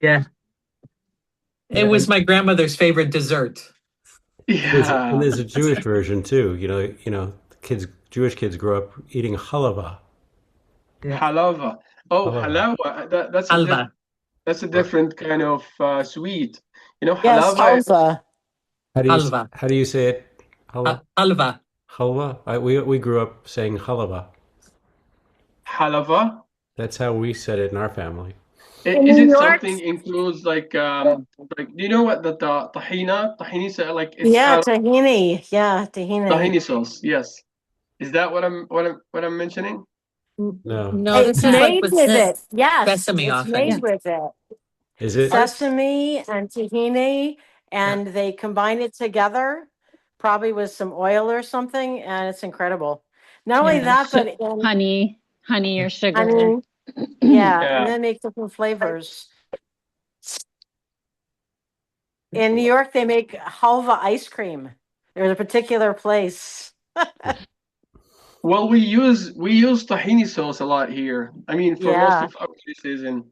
Yeah. It Yeah, was my grandmother's favorite dessert. and Yeah. there's a Jewish version too. Kids, Jewish kids grow up eating halava. Yeah. Halava. Oh, Halava. halawa. Halva. That's a Or different kind of sweet. Yes, Halava. halva. Halva. how do you say it? Halva. Halva. We grew up saying halava. Halava. That's how we said it in our family. In Is New it York, something includes like do you know what the tahini like it's yeah, out of tahini. Yeah, tahini. tahini sauce? Yes. Is that what I'm mentioning? No, No, It's this is like made with with it. Yes, sesame it's often. made Yeah. with it. is it? Ours. Sesame and tahini, Yeah. and they combine it together, probably with some oil or something, and it's incredible. Not only Yeah, that, but in honey or sugar. honey, yeah, and Yeah. then make different flavors. In New York, they make halva ice cream. There's a particular place. Well, we use tahini sauce a lot here. I mean, for most Yeah, of our dishes, and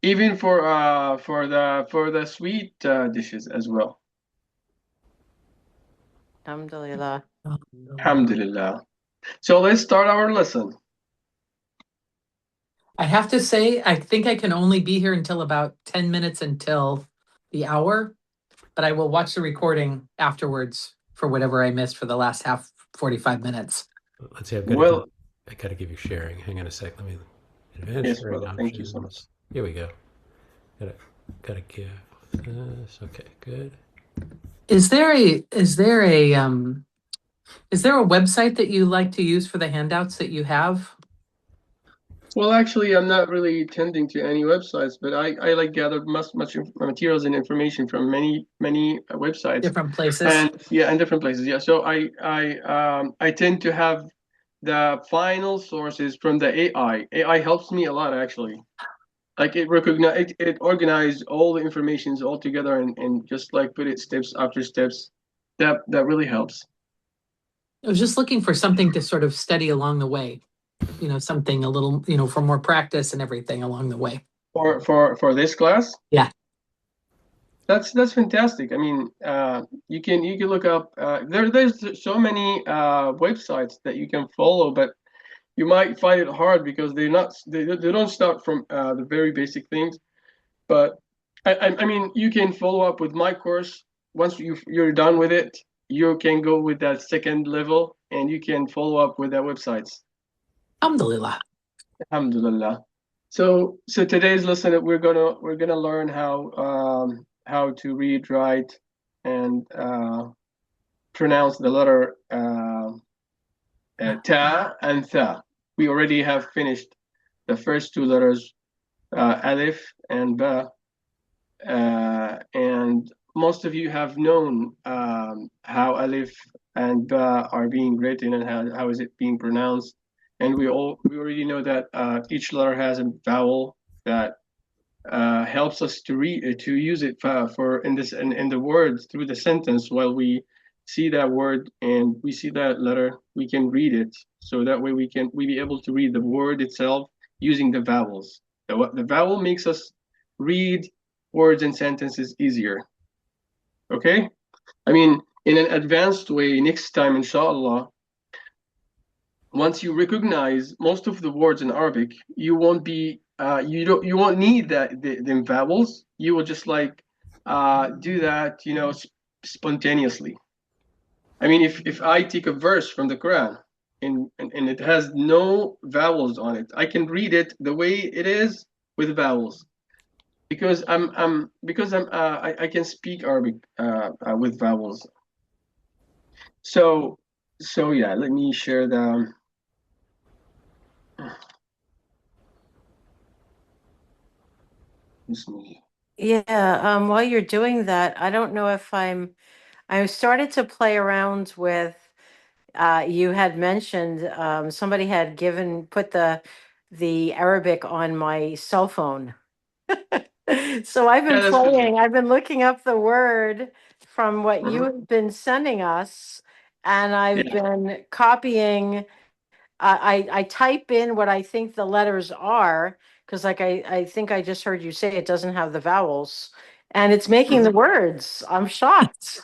even for the sweet dishes as well. alhamdulillah. Alhamdulillah. So let's start our lesson. I have to say, I think I can only be here until about 10 minutes until the hour, but I will watch the recording afterwards for whatever I missed for the last 45 minutes. Let's see. Well, I got to give you sharing. Hang on a sec. Let me advanced yes, sharing brother. Thank you so much. options. Here we go. Gotta gotta give this. Okay, good. Is there a website that you like to use for the handouts that you have? Well, actually, I'm not really tending to any websites, but I like gather much materials and information from many websites, Different places? and yeah, and different places. Yeah, so I tend to have the final sources from the AI. AI helps me a lot actually. Like it organized all the informations all together and just like put it steps after steps. That really helps. I was just looking for something to sort of study along the way, something a little, for more practice and everything along the way. For this class. Yeah. That's fantastic. I mean, you can look up there's so many websites that you can follow, but you might find it hard because they don't start from the very basic things. But I mean, you can follow up with my course. Once you're done with it, you can go with that second level, and you can follow up with the websites. Alhamdulillah. Alhamdulillah. So today's lesson we're gonna learn how to read, write, and pronounce the letter ta and tha. We already have finished the first two letters, alif and ba, and most of you have known how alif and ba are being written and how is it being pronounced. And we already know that each letter has a vowel that helps us to use it for in the words through the sentence while we see that word and we see that letter we can read it, so that way we be able to read the word itself using the vowels. The vowel makes us read words and sentences easier. Okay, I mean, in an advanced way, next time inshallah, once you recognize most of the words in Arabic, you won't be you won't need the vowels. You will just like do that, spontaneously. I mean, if I take a verse from the Quran and it has no vowels on it, I can read it the way it is with vowels because I can speak Arabic with vowels. So so yeah, let me share the. Yeah, while you're doing that, I don't know if I started to play around with, you had mentioned, somebody had put the Arabic on my cell phone. So I've been Yeah, that's good. playing, I've been looking up the word from what you Mhm. have been sending us, and I've Yeah. been copying. I type in what I think the letters are because like I think I just heard you say it doesn't have the vowels, and it's making the words. I'm shocked.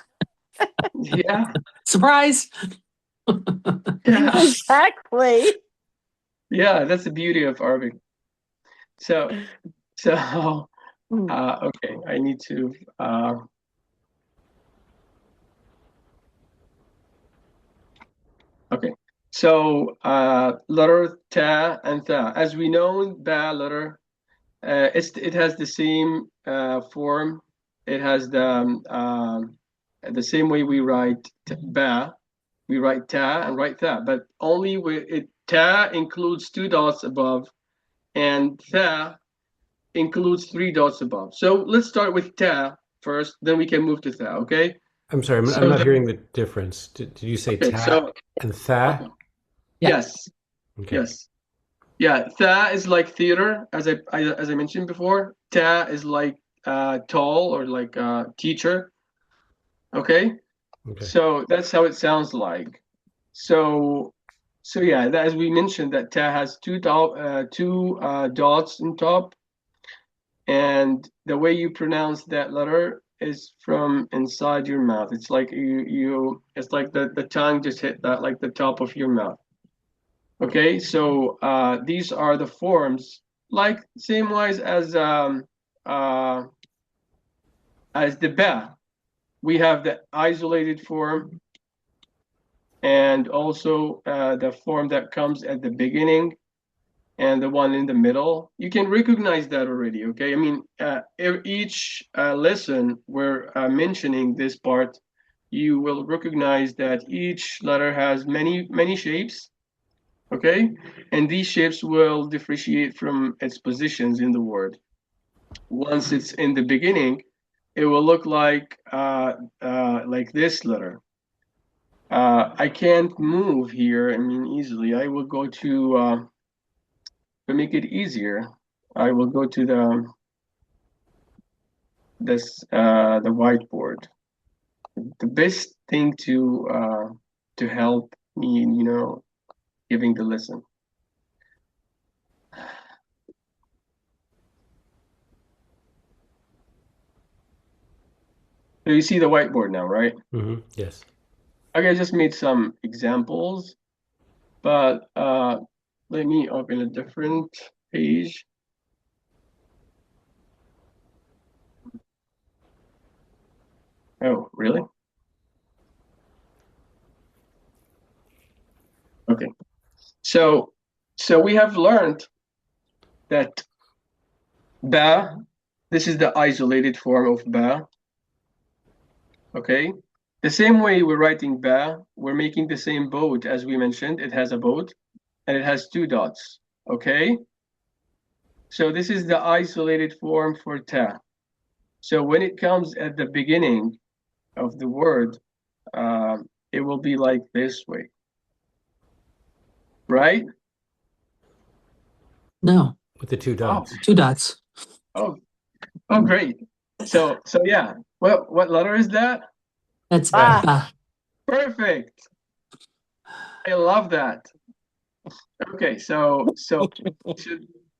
Yeah, Surprise! yeah, Exactly. yeah. That's the beauty of Arabic. So, so, okay. I need to. Okay. So, letter ta and tha. As we know, ba letter. It has the same form. It has the same way we write ba. We write ta and write tha, but only with it. Ta includes two dots above, and tha includes three dots above. So let's start with ta first, then we can move to tha. Okay. I'm sorry, I'm So not hearing the difference. Did you say okay. ta So and tha? okay. Yeah. Yes. Okay. Yes. Yeah, tha is like theater, as I mentioned before. Ta is like tall or like teacher. Okay, Okay. so that's how it sounds like. So, so yeah, as we mentioned, that ta has two dots in top, and the way you pronounce that letter is from inside your mouth. It's like it's like the tongue just hit that like the top of your mouth. Okay, so these are the forms, like same wise uh, as the ba. We have the isolated form and also the form that comes at the beginning and the one in the middle. You can recognize that already. Okay, I mean each lesson we're mentioning this part, you will recognize that each letter has many shapes. Okay, and these shapes will differentiate from its positions in the word. Once it's in the beginning, it will look like this letter. I can't move here, I mean, easily. I will go to make it easier. I will go to the whiteboard. The best thing to help me, giving the lesson. So you see the whiteboard now, right? Yes. Okay, I just made some examples, but let me open a different page. Oh, really? Okay. So we have learned that ba, this is the isolated form of ba. Okay. The same way we're writing ba, we're making the same boat as we mentioned. It has a boat and it has two dots. Okay. So this is the isolated form for ta. So when it comes at the beginning of the word, it will be like this way, right? No, With the two Oh, dots. two dots. oh, oh, great. So yeah. Well, what letter is that? That's Ah. ba. Perfect. I love that. Okay, so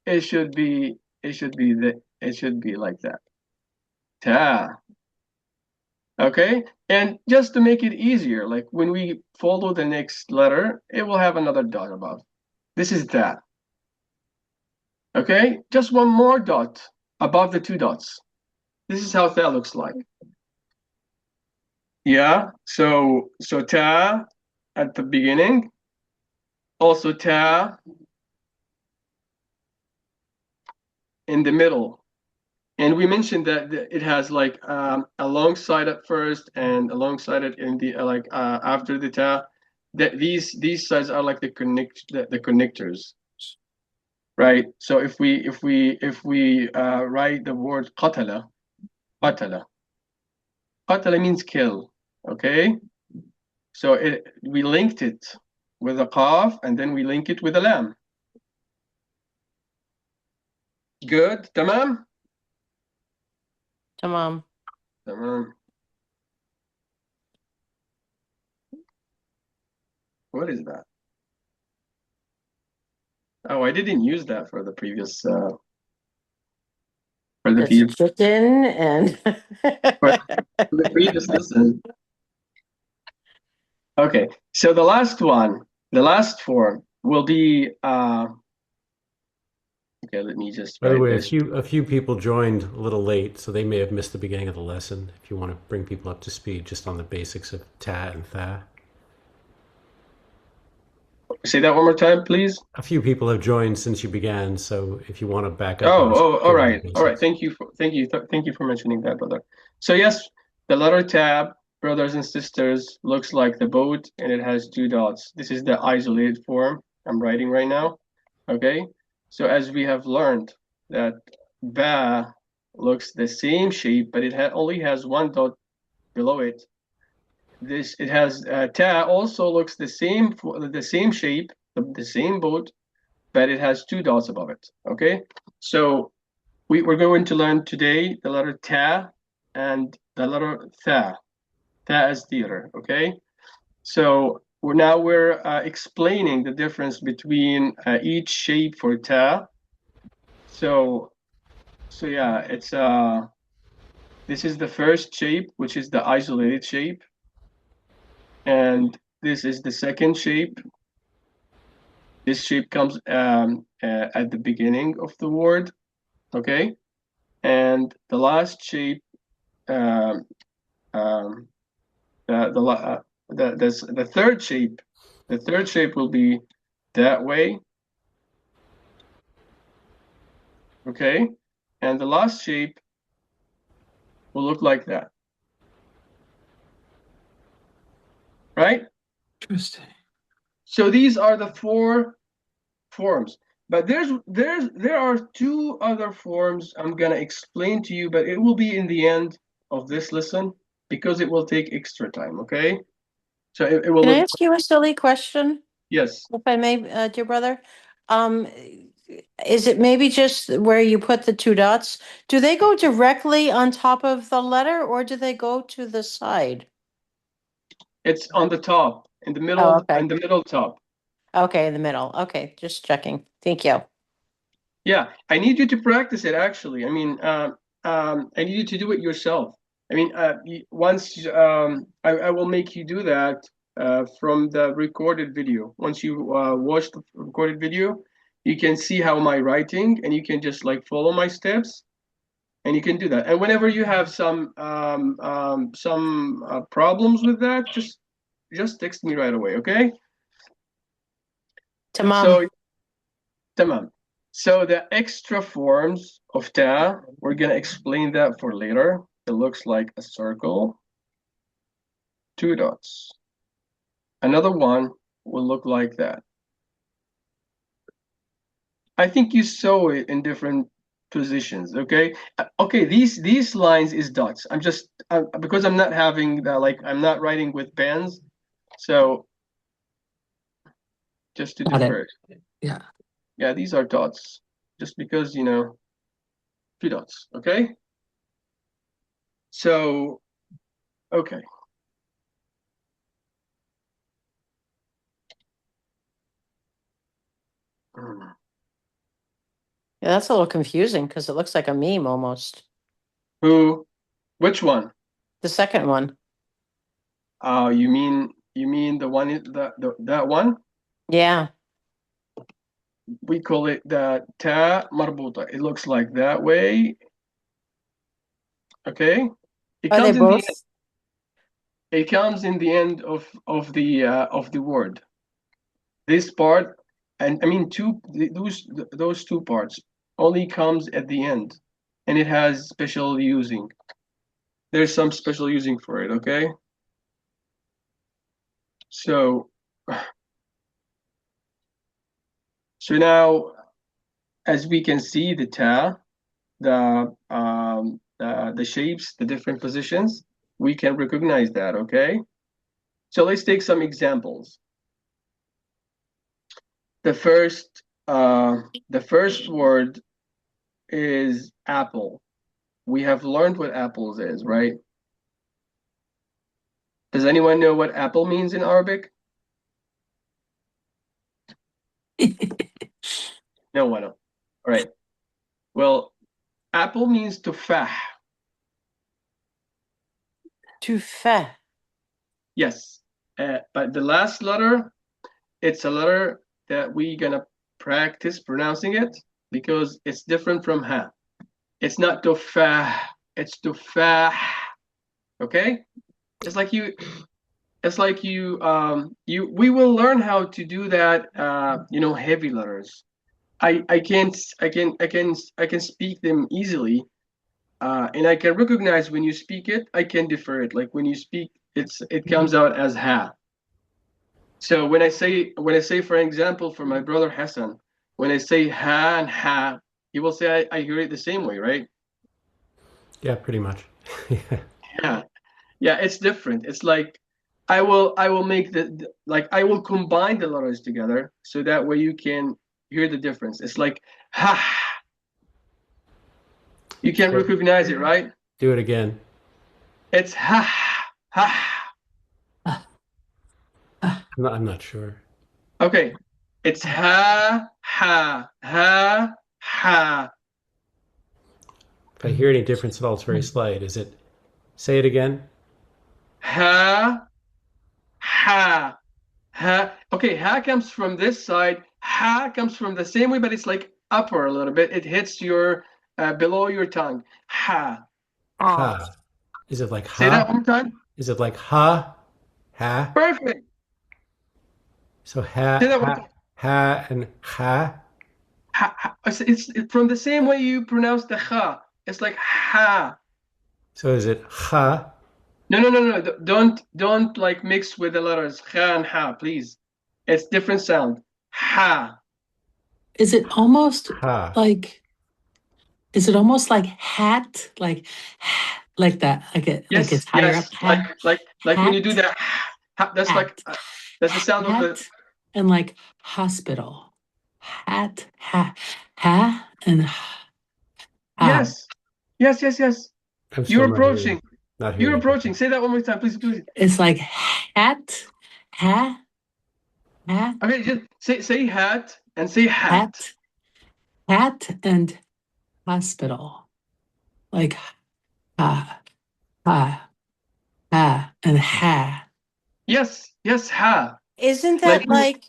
it should be it should be like that. Ta. Okay, and just to make it easier, like when we follow the next letter, it will have another dot above. This is that. Okay, just one more dot above the two dots. This is how that looks like. Yeah, so ta at the beginning, also ta in the middle. And we mentioned that it has like alongside at first and alongside it in the after the ta. That these sides are like the connectors, right? So if we write the word qatala, qatala, qatala means kill. Okay, so we linked it with a qaf and then we link it with a lam. Good, tamam, Tamam. tamam. What is that? Oh, I didn't use that for the previous. for the It's people chicken and for the previous lesson. Okay, so the last one, the last form will be okay, let me just By the write way, this. a few people joined a little late, so they may have missed the beginning of the lesson. If you want to bring people up to speed just on the basics of ta and tha. Say that one more time, please. A few people have joined since you began, so if you want to back up and just All go over the right, all right. basics. Thank you for mentioning that, brother. So yes, the letter tab, brothers and sisters, looks like the boat, and it has two dots. This is the isolated form I'm writing right now. Okay, so as we have learned that ba looks the same shape, but it only has one dot below it. This it has ta also looks the same shape, the same boat, but it has two dots above it. Okay, so we're going to learn today the letter ta and the letter tha. Tha is theater. Okay, so we're explaining the difference between each shape for ta. So yeah, it's this is the first shape, which is the isolated shape, and this is the second shape. This shape comes at the beginning of the word, okay? And the last shape, um, um, the third shape, the third shape will be that way, okay? And the last shape will look like that, right? Interesting. So these are the four forms. But there are two other forms I'm gonna explain to you, but it will be in the end of this lesson because it will take extra time, okay? So it will Can I look, ask you a silly question, yes. if I may, dear brother? Um, is it maybe just where you put the two dots? Do they go directly on top of the letter or do they go to the side? It's on the top, Oh, okay. in the middle top. Okay, in the middle. Okay, just checking. Thank you. Yeah, I need you to practice it actually. I mean, I need you to do it yourself. I mean, once I will make you do that from the recorded video. Once you watch the recorded video, you can see how am I writing, and you can just like follow my steps, and you can do that. And whenever you have some problems with that, just text me right away, okay? Tamam. So, tamam. So the extra forms of ta, we're gonna explain that for later. It looks like a circle, two dots. Another one will look like that. I think you saw it in different positions, okay? Okay, these lines is dots. I'm just because I'm not having that, like I'm not writing with pens, so just to Got it. defer. Yeah. Yeah, these are dots. Just because, you know, two dots, okay? So, okay. Yeah, that's a little confusing because it looks like a meme almost. Who? Which one? The second one. You mean the one that one? Yeah. We call it the ta marbuta. It looks like that way. Okay. It Are they comes in the both? it comes in the end of the word. This part, and I mean those two parts only comes at the end, and it has special using. There's some special using for it. Okay. So so now, as we can see, the ta, the shapes, the different positions, we can recognize that. Okay. So let's take some examples. The first word is apple. We have learned what apples is, right? Does anyone know what apple means in Arabic? No one. All right. Well, Apple means tufah. Tufah. Yes. But the last letter, it's a letter that we're gonna practice pronouncing it because it's different from ha. It's not tufah, it's tufah. Okay? It's like you we will learn how to do that heavy letters. I can speak them easily, and I can recognize when you speak it. I can defer it. Like when you speak, it comes out as ha. So when I say for example for my brother Hassan, when I say ha and ha, he will say I hear it the same way, right? Yeah, pretty much. Yeah, yeah, it's different. It's like I will make like I will combine the letters together so that way you can hear the difference. It's like ha. You can So, recognize it, right? do it again. It's ha ha. I'm not sure. Okay, it's ha ha ha ha. If I hear any difference at all, it's very slight. Is it? Say it again. Ha ha ha. Okay, ha comes from this side. Ha comes from the same way, but it's like upper a little bit. It hits your below your tongue. Ha. Ha. Is it like Say that ha? one more time. Is it like ha? Ha? Perfect. So ha, Say that one more ha, time. ha, and ha. Ha, ha. It's from the same way you pronounce the ha. It's like ha. So is it ha? No. Don't like mix with the letters ha and ha, please. It's different sound. Ha. Is it almost Ha. like, is it almost like hat? Like that, like Yes, it's higher up. yes. Like when you do Hat, that, that's hat, like that's the sound of the. hat, and like hospital. Hat, ha, and ha. Yes, yes. I'm still You're not approaching. hearing. Not You're hearing approaching. anything. Say that one more time, please. It's like hat, ha, Okay, just say hat and say hat. hat, and hospital. Like ha, ha, and ha. Yes, ha. Isn't Like that like,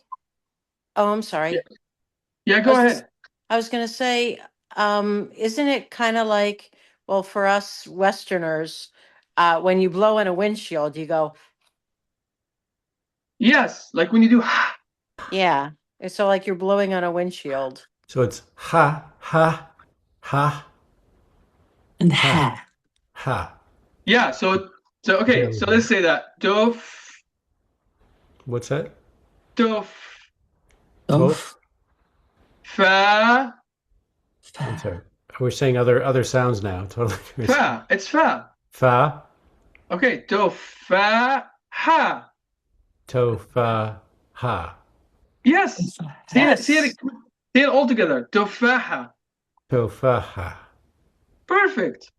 oh, I'm sorry. yeah. I Go was ahead. I was gonna say, isn't it kind of like, well, for us Westerners, when you blow in a windshield, you go, Yes, like when you do. yeah. It's so like you're blowing on a windshield. So it's ha, ha, ha, And ha, ha. ha. Yeah. So okay. Very So good. let's say that dof What's that? dof Oaf. fa I'm sorry. We're saying other sounds now. Totally. fa. It's fa. Fa, Okay. Dof fa ha. to, fa, ha. Yes. Say it. Yes. Say it all together. Tufaha. To, fa, ha. Perfect.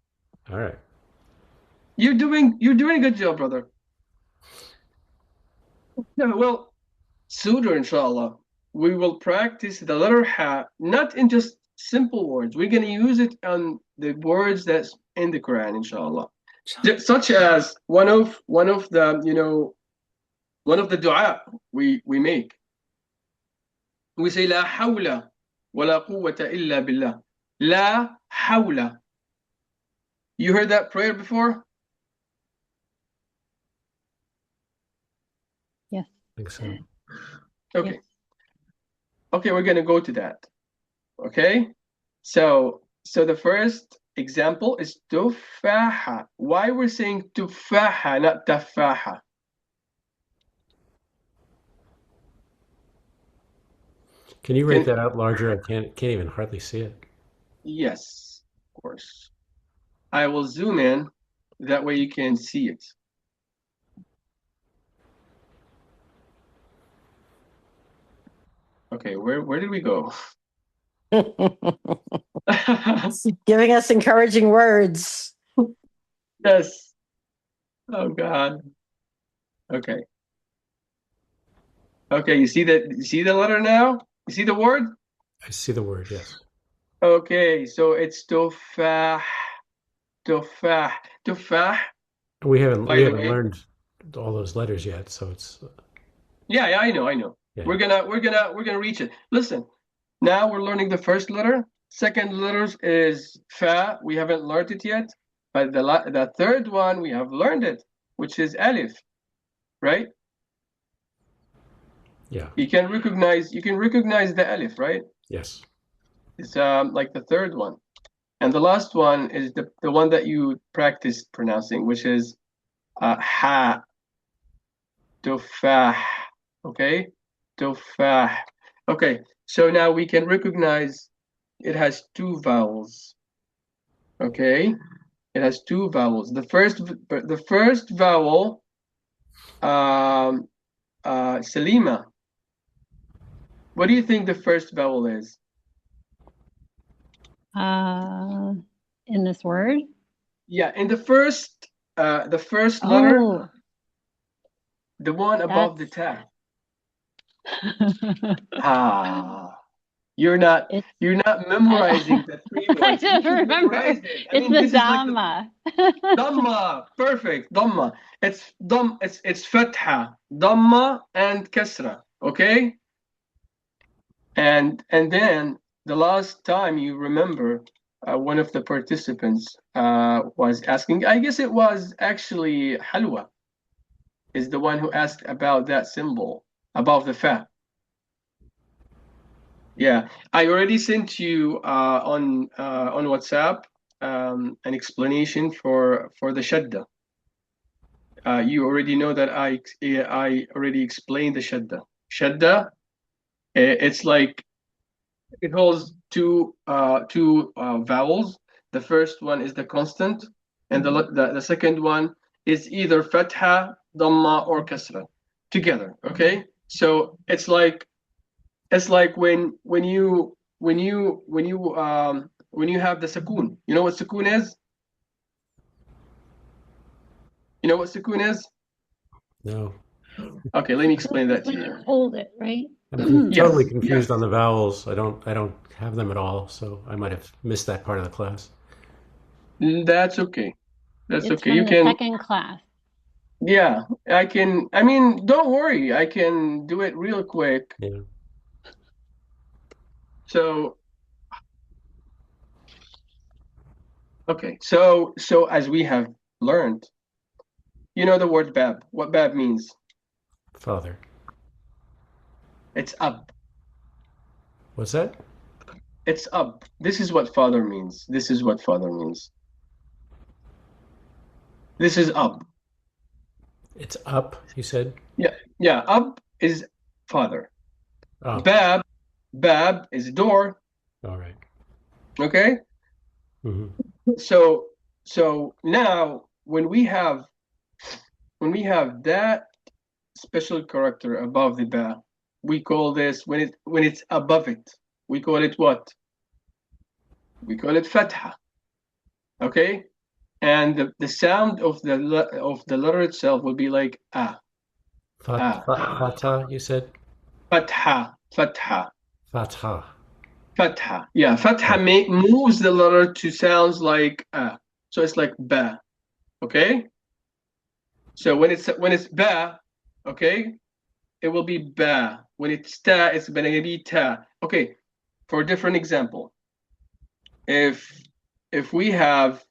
All right. You're doing a good job, brother. Yeah, well, sooner, inshallah, we will practice the letter ha, not in just simple words. We're going to use it on the words that's in the Quran, inshallah. Such as one of the dua we make. We say la hawla wa la quwwata illa billah. La hawla. You heard that prayer before? I think so. Okay. Yes. Okay, we're gonna go to that. Okay, so the first example is tufaha. Why we're saying tufaha, not tafaha? Can you write that out larger? I can't even hardly see it. Yes, of course. I will zoom in. That way you can see it. Okay, where did we go? Giving us encouraging words. Yes. Oh God. Okay. Okay, you see that? You see the letter now? You see the word? I see the word, yes. Okay, so it's tufah, tufah, tufah. We haven't By we the haven't way, learned all those letters yet, so it's yeah, I know. yeah. We're gonna reach it. Listen, now we're learning the first letter. Second letters is fa. We haven't learned it yet, but the third one we have learned it, which is alif, right? Yeah. You can recognize the alif, right? Yes. It's like the third one. And the last one is the one that you practiced pronouncing, which is ha, tufah. Okay? Tufah. Okay, so now we can recognize it has two vowels. Okay? It has two vowels. The first vowel, Salima. What do you think the first vowel is? In this word? Yeah, in the first letter, Oh, the one above the that's ta. Ah, you're not it's you're not I, memorizing the three I words. You don't should remember. memorize it. I It's mean, the this is like the Dhamma. Dhamma. Perfect. Dhamma. It's fatha, Dhamma, and kasra. Okay? And then the last time you remember, one of the participants was asking, I guess it was actually Halwa, is the one who asked about that symbol above the fa. Yeah, I already sent you on WhatsApp an explanation for the shadda. You already know that I already explained the shadda. Shadda, it's like it holds two vowels. The first one is the constant, and the second one is either fatha, dhamma, or kasra together. Okay, so it's like when you have the sukoon. You know what sukoon is? You know what sukoon is? No. Okay, let me explain that to When you. you hold it, right? I'm totally Yes, confused on yes. the vowels. I don't have them at all, so I might have missed that part of the class. That's okay. That's It's okay. You from the can, second class. yeah, I can. I mean, don't worry. I can do it real quick. Yeah. So, okay. So as we have learned, you know the word bab. What bab means? Father. It's up. What's that? It's up. This is what father means. This is what father means. This is up. It's up, you said? Yeah, yeah. Up is father. Oh, Bab is door. all right. Okay. Mm-hmm. So now when we have that special character above the ba, we call this when it's above it. We call it what? We call it fatha. Okay. And the sound of the letter itself will be like Fatah, you said? fatha. Fatah. Fatha. Yeah, fatha Oh, moves the letter to sounds like so it's like ba. Okay. So when it's ba, okay, it will be ba. When it's ta, it's gonna be ta. Okay. For a different example, if we have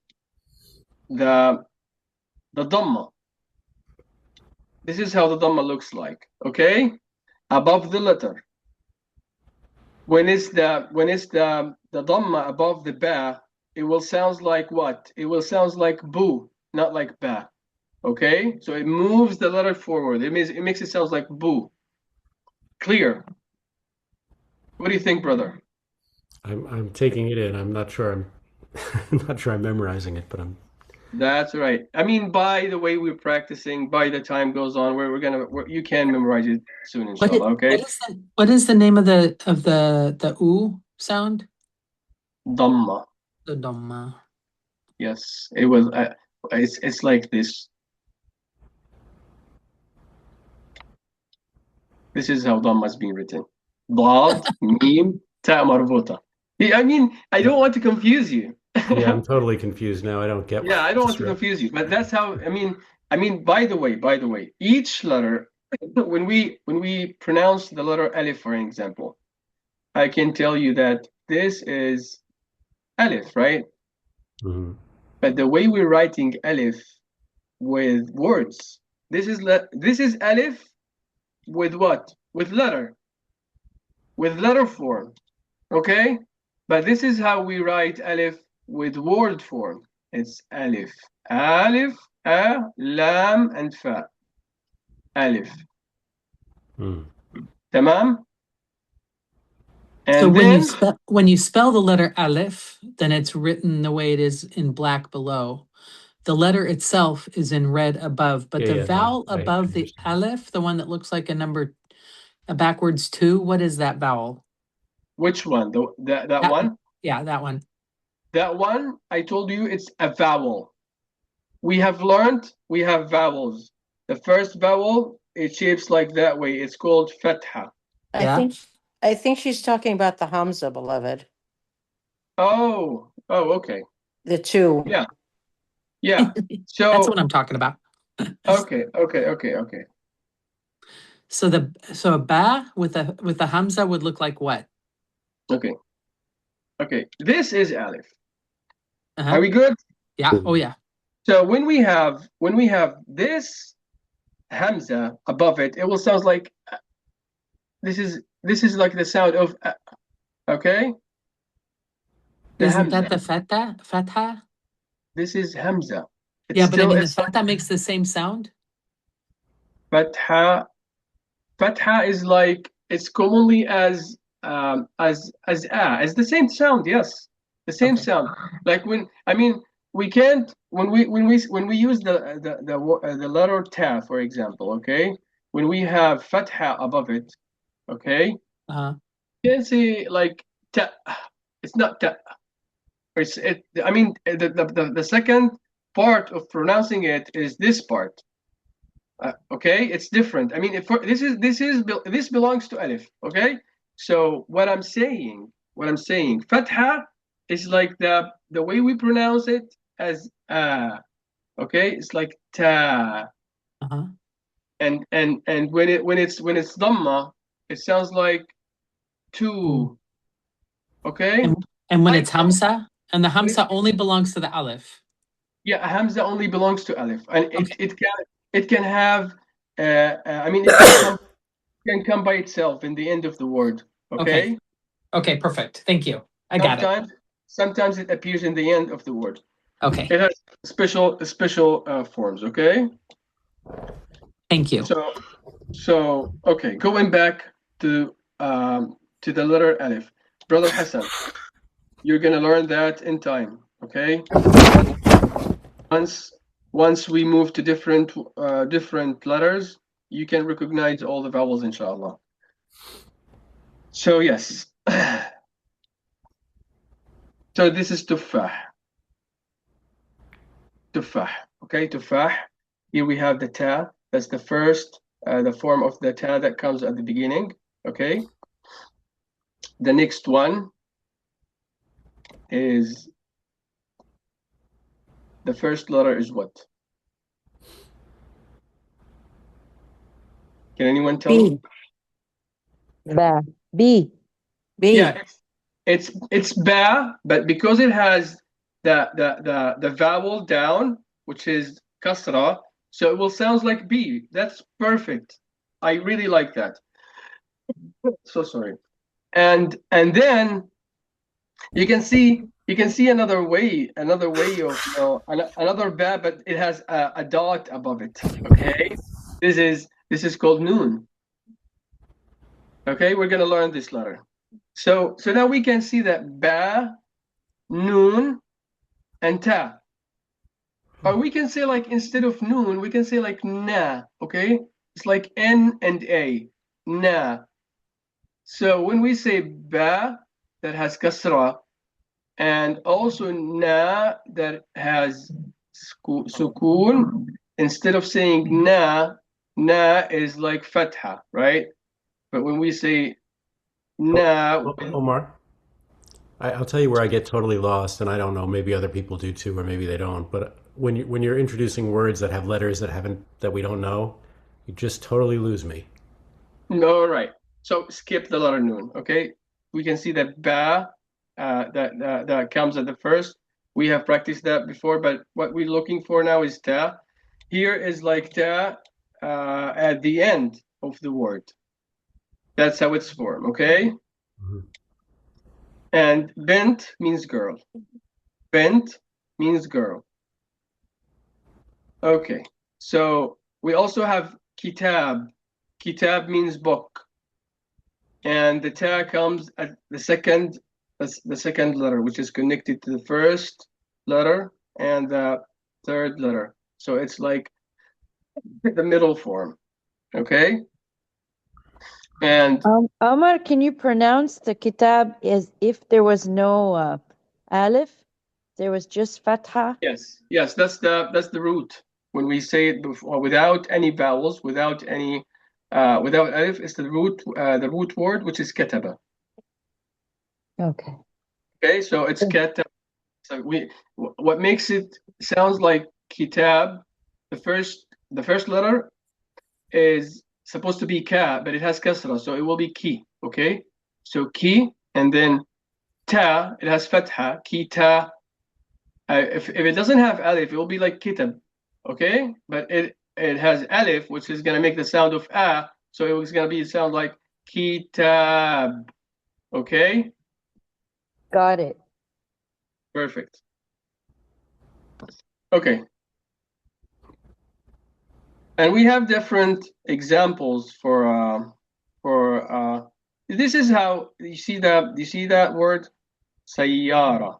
the dhamma, this is how the dhamma looks like. Okay, above the letter. When it's the dhamma above the ba, it will sound like what? It will sound like boo, not like ba. Okay, so it moves the letter forward. It makes it sound like boo. Clear? What do you think, brother? I'm taking it in. I'm not sure I'm not sure I'm memorizing it, but I'm That's right. I mean, by the way we're practicing, by the time goes on, you can memorize it soon, What inshallah. Okay. what is the name of the oo sound? Dhamma. The dhamma. Yes, it was. It's like this. This is how Dhamma is being written. Dad, mim, ta marbuta. I mean, I don't want to confuse you. Yeah, I'm totally confused now. I don't get Yeah, I don't want just to confuse you, but that's how, I mean, by the way, each letter, when we pronounce the letter alif, for example, I can tell you that this is alif, right? hmm But the way we're writing alif with words, this is alif with what? With letter form, okay? But this is how we write alif with word form. It's alif, alif, a, lam, and fa. Alif. Mm. Tamam? So And then, when you spell the letter aleph, then it's written the way it is in black below. The letter itself is in red above, but Yeah, the yeah, no, vowel I above the understand. aleph, the one that looks like a backwards two, what is that vowel? which one? That That, one? yeah, that one. That one, I told you it's a vowel. We have learned we have vowels. The first vowel, it shapes like that way. It's called fatha. Yeah. I think she's talking about the Hamza, beloved. Oh, okay. The two. Yeah, yeah. That's what So, I'm talking about. okay. So a ba with a hamza would look like what? Okay, okay. This is Alif. Are Uh-huh. we good? Yeah. Oh yeah. So when we have this Hamza above it, it will sound like this is like the sound of okay? The Isn't that Hamza. the fatha? This is Hamza. It's Yeah, but I still mean the it's fatha makes the same sound. Fatha. Fatha is like it's commonly as the same sound. Yes, the same Okay. sound. Like when I mean we can't when we use the letter ta, for example. Okay, when we have fatha above it. Okay, Uh-huh. you can say like ta. It's not ta. It's it. I mean the second part of pronouncing it is this part. Okay, it's different. I mean, if this belongs to alif. Okay, so what I'm saying, fatha is like the way we pronounce it as okay, it's like ta, Uh-huh. and when it's dhamma, it sounds like Mm. two. Okay, And and when like it's hamza, and the when it's hamza only belongs to the aleph. yeah, hamza only belongs to alif, and Okay. it can have I mean it can come by itself in the end of the word. Okay. Okay. Okay, perfect. Thank you. I got it. Sometimes, sometimes it appears in the end of the word. Okay. It has special forms. Okay. Thank you. So okay, going back to the letter alif, brother Hassan, you're gonna learn that in time. Okay. Once once we move to different letters, you can recognize all the vowels, inshallah. So yes. So this is tufah. Tufah. Okay, tufah. Here we have the ta. That's the first, the form of the ta that comes at the beginning. Okay. The next one is the first letter is what? Can anyone tell me? Ba. B. B. Yeah, it's ba, but because it has the vowel down, which is kasra, so it will sound like b. That's perfect. I really like that. So sorry. And then you can see another way of another ba, but it has a dot above it. Okay, this is called noon. Okay, we're gonna learn this letter. So now we can see that ba, noon, and ta. Or we can say like instead of noon, we can say like na. Okay, it's like n and a, na. So when we say ba that has kasra and also na that has sukun, instead of saying na is like fatha, right? But when we say na, Omar, I'll tell you where I get totally lost, and I don't know. Maybe other people do too, or maybe they don't. But when you're introducing words that have letters that we don't know, you just totally lose me. All right. So skip the letter noon. Okay. We can see that ba that comes at the first. We have practiced that before, but what we're looking for now is ta. Here is like ta at the end of the word. That's how it's formed. Okay. Mhm. And bent means girl. Bent means girl. Okay. So we also have kitab. Kitab means book. And the ta comes at the second letter, which is connected to the first letter and the third letter. So it's like the middle form. Okay. And Omar, can you pronounce the kitab as if there was no alif? There was just fatha? yes, that's the root. When we say it before, without any vowels, without alif, it's the root word, which is kataba. Okay. Okay, so it's kataba. So what makes it sounds like kitab, the first letter is supposed to be ka, but it has kasra, so it will be ki. Okay, so ki, and then ta, it has fatha, kita. If it doesn't have alif, it will be like kitab. Okay, but it has alif, which is gonna make the sound of a, so it was gonna be sound like kitab. Okay, Got it. perfect. Okay, and we have different examples for this is how you see that word sayyara.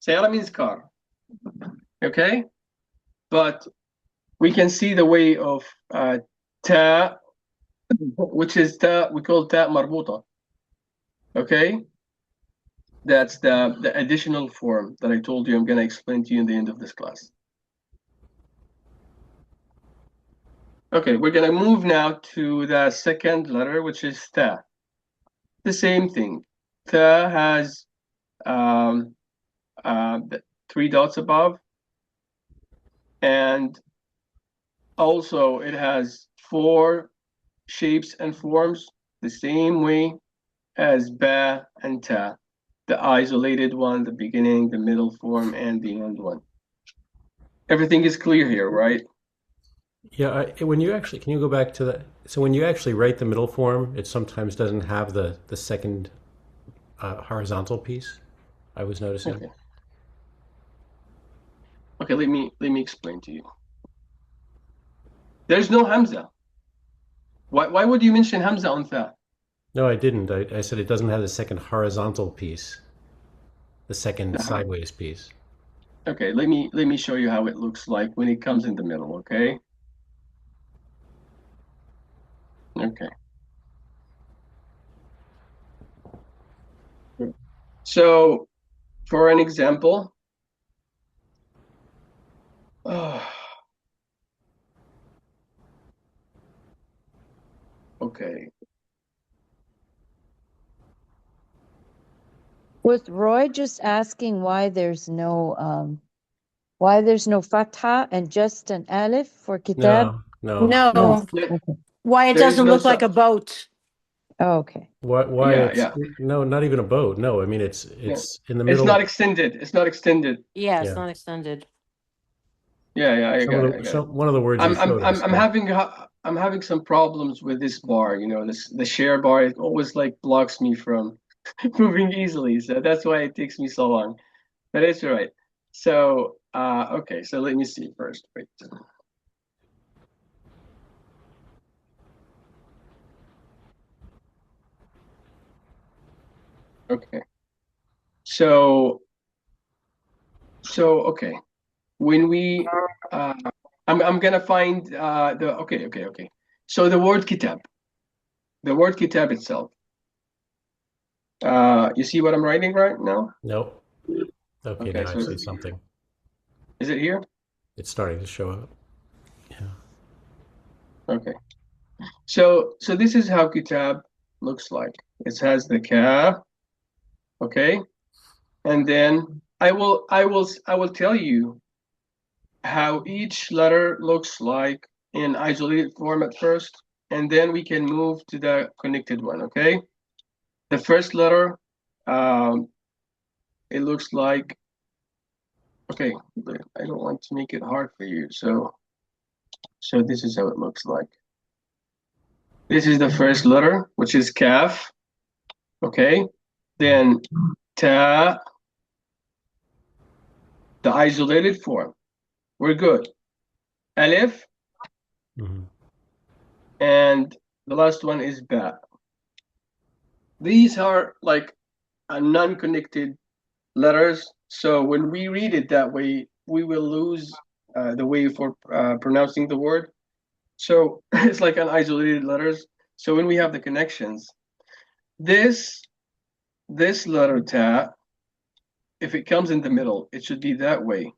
Sayyara means car. Okay, but we can see the way of ta, which is ta, we call ta marbuta. Okay, that's the additional form that I told you I'm going to explain to you in the end of this class. Okay, we're going to move now to the second letter, which is ta. The same thing. Ta has the 3 dots above, and also it has 4 shapes and forms the same way as ba and ta. The isolated one, the beginning, the middle form, and the end one. Everything is clear here, right? Yeah, when you actually, can you go back to that? So when you actually write the middle form, it sometimes doesn't have the second horizontal piece. I was noticing. Okay. Okay, let me explain to you. There's no hamza. Why would you mention hamza on tha? No, I didn't. I said it doesn't have the second horizontal piece, the second sideways piece. Okay, let me show you how it looks like when it comes in the middle, okay? Okay. So for an example, okay. Was Roy just asking why there's no fatha and just an alif for kitab? No. Oh, No, okay. why it There is doesn't no look like a boat. Oh, okay. Why Yeah, it's yeah. no, not even a boat. No, I mean Yeah. it's in the It's middle. not extended. It's not extended. Yeah, it's Yeah. not extended. Yeah, I got it. I got it. One of the words you showed us. I'm having some problems with this bar, the share bar. It always like blocks me from moving easily. So that's why it takes me so long. But it's all right. So okay, so let me see first. Wait. Okay. So okay. When we I'm gonna find the okay. So the word kitab. The word kitab itself. You see what I'm writing right now? Nope. Okay, Okay, now I so see something. is it here? It's starting to show up. Yeah. Okay. So this is how kitab looks like. It has the ka, okay? and then I will tell you how each letter looks like in isolated form at first, and then we can move to the connected one, okay? The first letter, it looks like, okay, I don't want to make it hard for you, so this is how it looks like. This is the first letter, which is kaf, okay? Then ta, the isolated form. We're good. Alif, Mm-hmm. and the last one is ba. These are like non-connected letters, so when we read it that way, we will lose the way for pronouncing the word. So it's like an isolated letters. So when we have the connections, this letter ta, if it comes in the middle, it should be that way.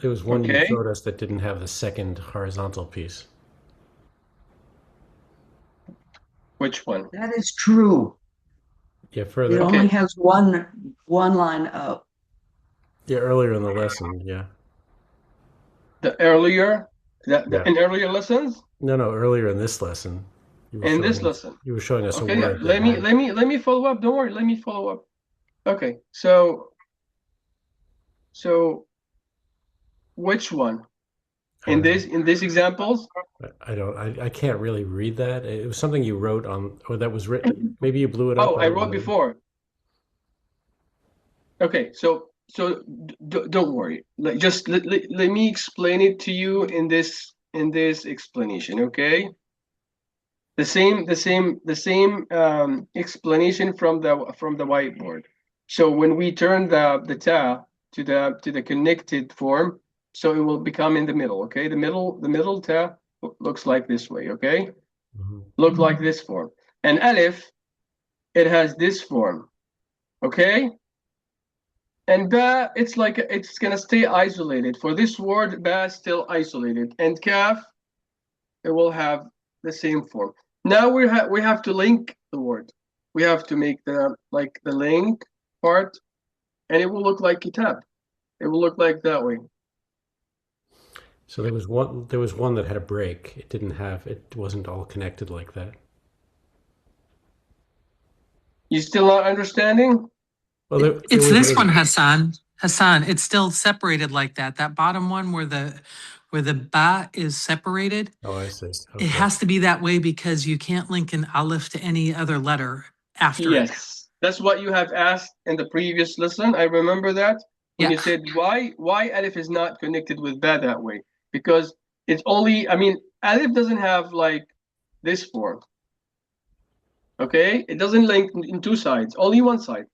There was one you Okay. showed us that didn't have the second horizontal piece. Which one? That is true. Yeah, It further. only Okay. has one line up. Yeah, earlier in the lesson. Yeah. The earlier, Yeah. in earlier lessons, No, earlier in this lesson, you were in showing this us, lesson. you were showing us a Okay, word. let me follow up. Don't worry, let me follow up. Okay, so which one in these examples? I can't really read that. It was something you wrote on, or that was written. Maybe you blew it up. Oh, I wrote before. Okay, so don't worry. Just let me explain it to you in this explanation. Okay. The same explanation from the whiteboard. So when we turn the ta to the connected form, so it will become in the middle. Okay, the middle ta looks like this way. Okay, look like this form. And alif, it has this form. Okay. And ba, it's like it's gonna stay isolated. For this word, ba is still isolated, and kaf, it will have the same form. Now we have to link the word. We have to make the link part, and it will look like kitab. It will look like that way. So there was one that had a break. It wasn't all connected like that. You still not understanding? Well, there It's was this maybe, one, Hassan. Hassan, it's still separated like that. That bottom one where the ba is separated, oh, I see. Okay. it has to be that way because you can't link an aleph to any other letter after it. Yes, that's what you have asked in the previous lesson. I remember that when Yeah. you said why alif is not connected with ba that way, because it's only, I mean, alif doesn't have like this form. Okay, it doesn't link in two sides, only one side.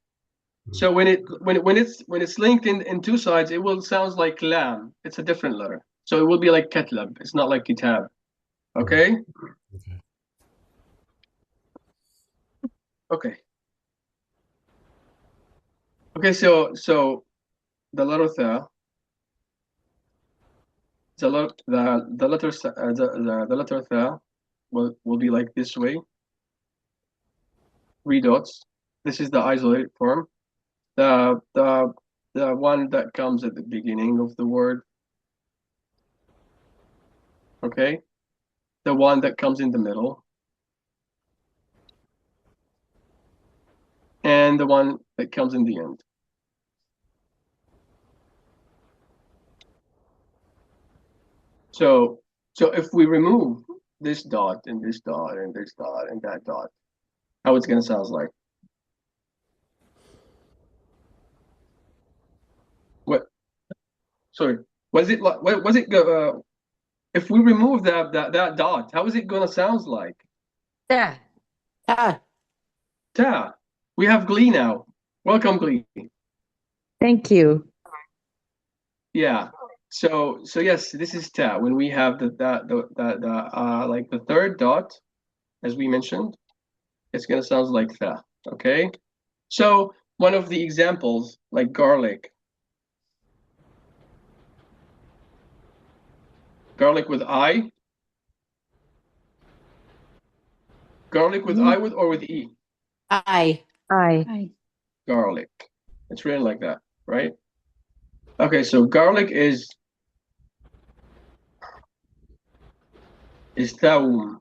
So when it's linked in two sides, it will sound like lam. It's a different letter, so it will be like katlab. It's not like kitab. Okay. Okay. Okay. Okay. So the letter tha, the letter the letter tha will be like this way. 3 dots. This is the isolated form. The one that comes at the beginning of the word. Okay. The one that comes in the middle. And the one that comes in the end. So if we remove this dot and this dot and this dot and that dot, how it's gonna sound like? What? Sorry, was it like? What was it? If we remove that dot, how is it gonna sound like? Yeah. Ah, Ta. We have Glee now. Welcome, Glee. Thank you. Yeah. So yes, this is ta. When we have the like the third dot, as we mentioned, it's gonna sound like tha. Okay. So one of the examples, like garlic. Garlic with I. Garlic with I with or with E. I. I. I. Garlic. It's written like that, right? Okay, so garlic is ثوم.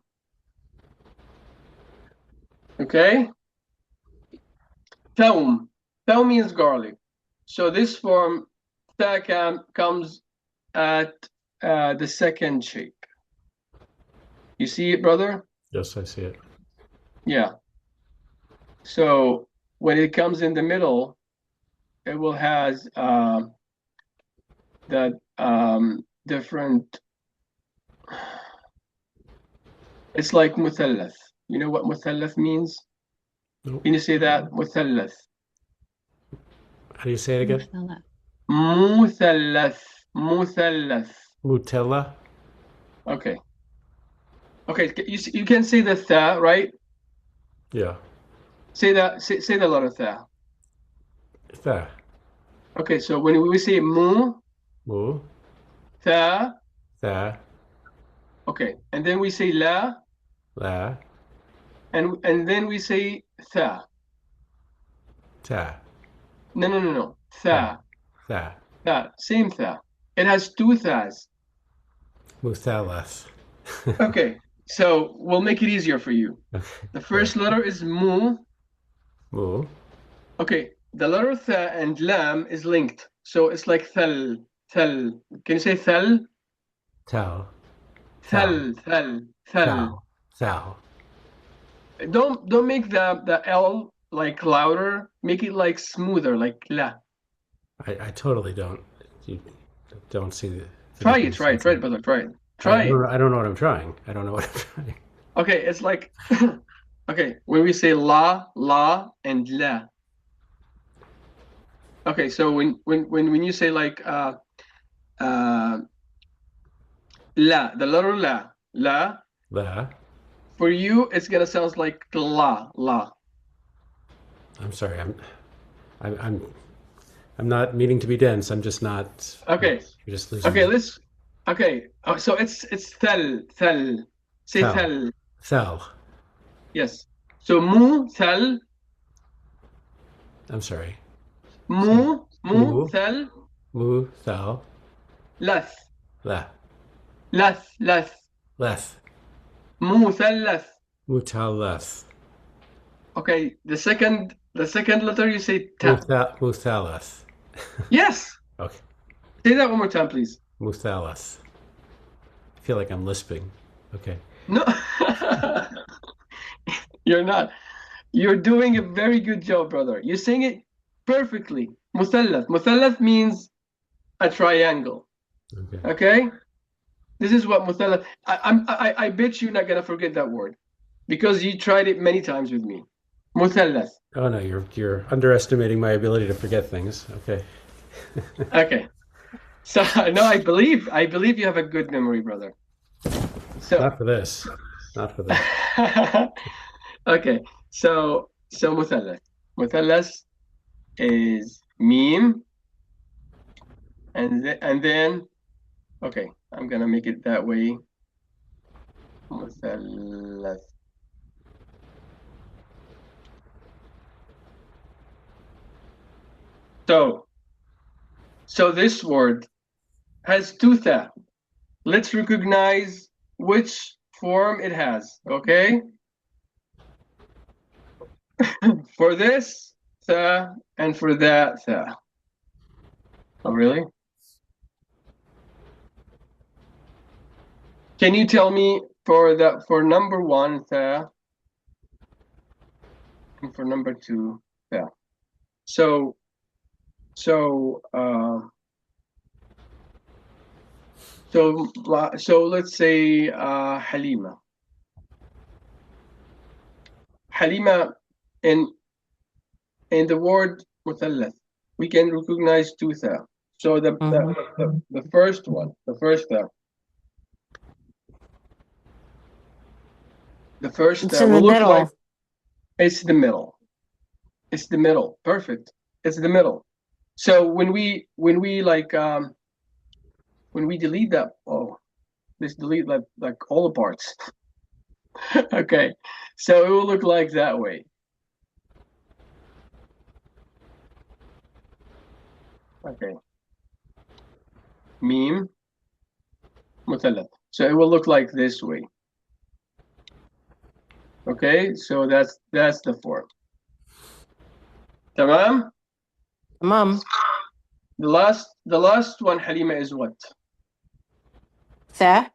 Okay? ثوم. ثوم means garlic. So this form comes at the second shape. You see it, brother? Yes, I see it. Yeah. So when it comes in the middle, it will has that different. It's like مثلث. You know what مثلث means? Nope. Can you say that? مثلث. How do you say it again? مثلث. مثلث. Mutella? Okay. Okay. You can say the tha, right? Yeah. Say that. Say the letter tha. Tha. Okay. So when we say mu, Mu. tha. Tha. Okay. And then we say la. La. And then we say tha. Ta. No. Tha. Tha. Tha. Tha. Same tha. It has two thas. Muthalas. Okay. So we'll make it easier for you. The first letter is mu. Mu. Okay. The letter tha and lam is linked. So it's like thal. Thal. Can you say thal? Tal. Thal. Thal. Thal. Thal. Don't make the L like louder. Make it like smoother, like la. I totally don't. You don't see the Try it, difference. try it, brother. Try it. Try it. I don't know what I'm trying. I don't know what I'm trying. Okay, it's like okay, when we say la, and la. Okay, so when you say like la, the letter la, La. for you it's gonna sound like la. I'm sorry. I'm not meaning to be dense. I'm just not. Okay. You're just losing. Okay, okay. Oh, so it's thal. Say Thal. thal. Thal. Yes. So mu thal. I'm sorry. Mu Mu. thal. Mu. Thal. Lath. La. Lath. Leth. Mu thallath. Mutalas. Okay, the second letter you say ta. Muthalas. Yes. Okay. Say that one more time, please. Muthalas. I feel like I'm lisping. Okay. No. You're not. You're doing a very good job, brother. You're saying it perfectly. Muthallath. Muthallath means a triangle. Okay. Okay? This is what muthallath. I bet you're not gonna forget that word because you tried it many times with me. Muthallath. Oh no, you're underestimating my ability to forget things. Okay. Okay. So no, I believe you have a good memory, brother. So Not for this. Not for this. okay. So مثلث. مثلث is meme, and then okay, I'm gonna make it that way. مثلث. So this word has two tha. Let's recognize which form it has. Okay. For this tha and for that tha. Oh, really? Can you tell me for number one tha and for number two tha? So let's say Halima. Halima in the word مثلث, we can recognize two tha. So the first one, the first tha. The first It's in the will look middle. like it's the middle. It's the middle. Perfect. It's the middle. So when we like when we delete that, let's delete like all the parts. Okay. So it will look like that way. Okay. Meme مثلث. So it will look like this way. Okay, so that's the form. تمام? Mom, The last one, Halima, is what? that,